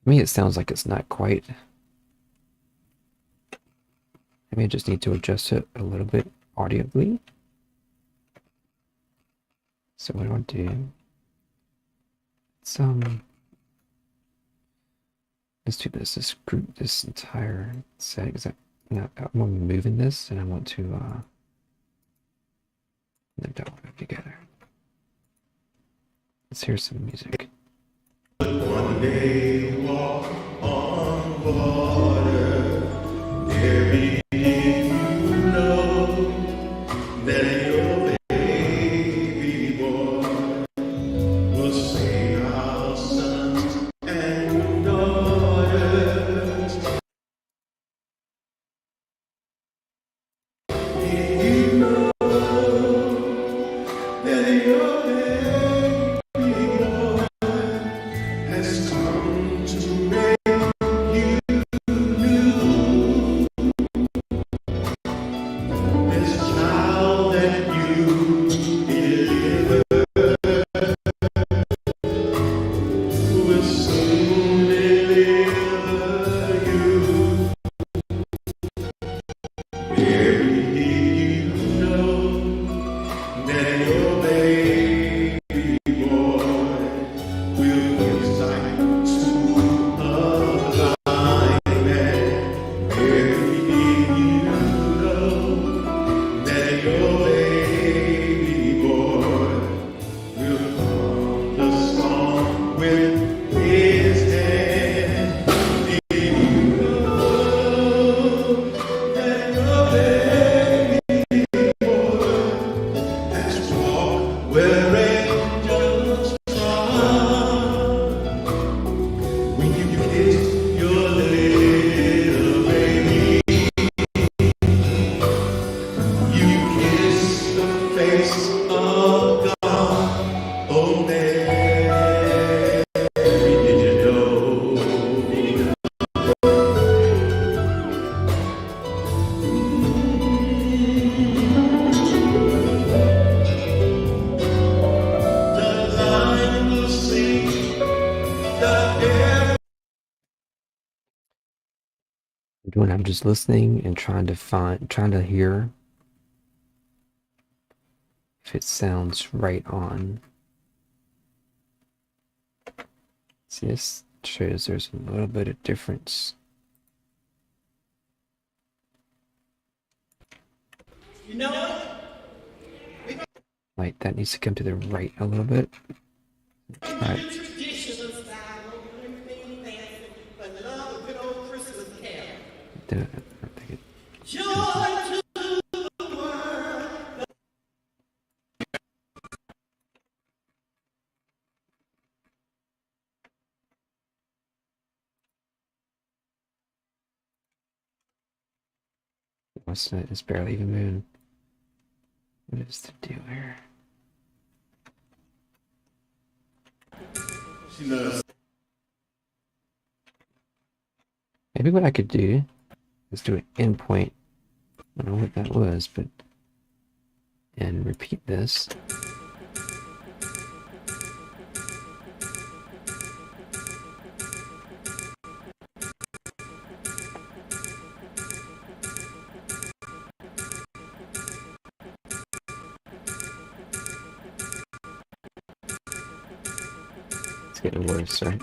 me, it sounds like it's not quite. Maybe I just need to adjust it a little bit audibly. So what do I do? Let's do this. Let's group this entire set. Exactly. Now I'm moving this, and I want to let that one together. Let's hear some music. One day walk on water, every day you know that your baby boy will save our sons and daughters. You know that your baby boy has come to make you new. This child that you deliver will soon deliver you. Every day you know that your baby boy will give sight to a blind man. Every day you know that your baby boy will calm the storm with his hand. Did you know that your baby boy has walked where angels trod? When you kiss your little baby, you kiss the face of God. Oh, Mary, did you know? The lion will see the air. I'm just listening and trying to hear if it sounds right on. See, this shows there's a little bit of difference. You know what? Like that needs to come to the right a little bit. Try it. Traditional style, don't do anything fancy, but love a good old Christmas carol. I don't think it. Joy to It's barely even moving. What is the deal here? She loves. Maybe what I could do is do an endpoint. I don't know what that was, but and repeat this. It's getting worse, right?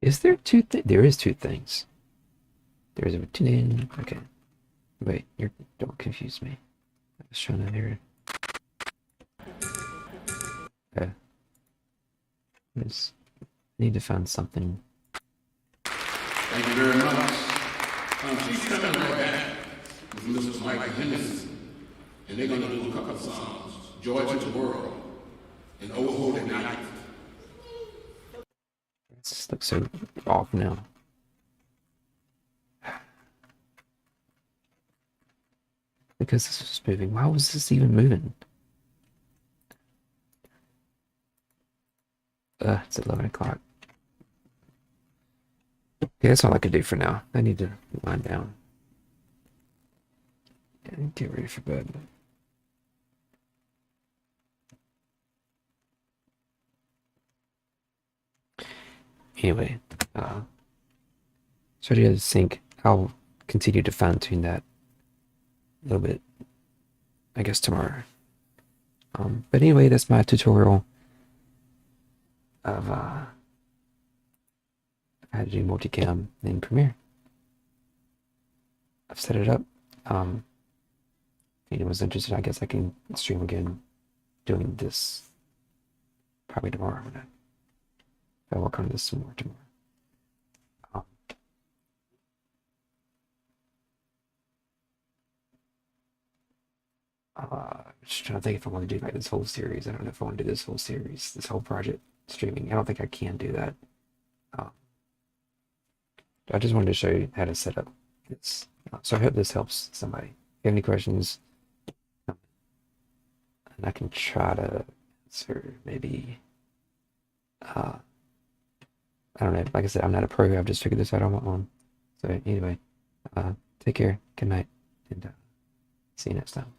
Is there two things? There is two things. There's a routine. Okay. Wait, you don't confuse me. I was trying to hear it. Okay. Let's need to find something. Thank you very much. She's coming right back with Mr. Michael Henderson, and they're gonna do a couple of songs, Joy to the World, and Oh Holy Night. This looks so off now. Because this was moving. Why was this even moving? It's 11 o'clock. Okay, that's all I can do for now. I need to wind down and get ready for bed. Anyway, so to sync, I'll continue to fine tune that a little bit, I guess tomorrow. But anyway, that's my tutorial of how to do multicam in Premiere. I've set it up. If anyone's interested, I guess I can stream again doing this probably tomorrow. I'll work on this some more tomorrow. Just trying to think if I want to do like this whole series. I don't know if I want to do this whole series, this whole project streaming. I don't think I can do that. I just wanted to show you how to set up this. So I hope this helps somebody. If you have any questions, and I can try to answer maybe. I don't know. Like I said, I'm not a pro. I've just figured this out on my own. So anyway, take care. Good night, and see you next time.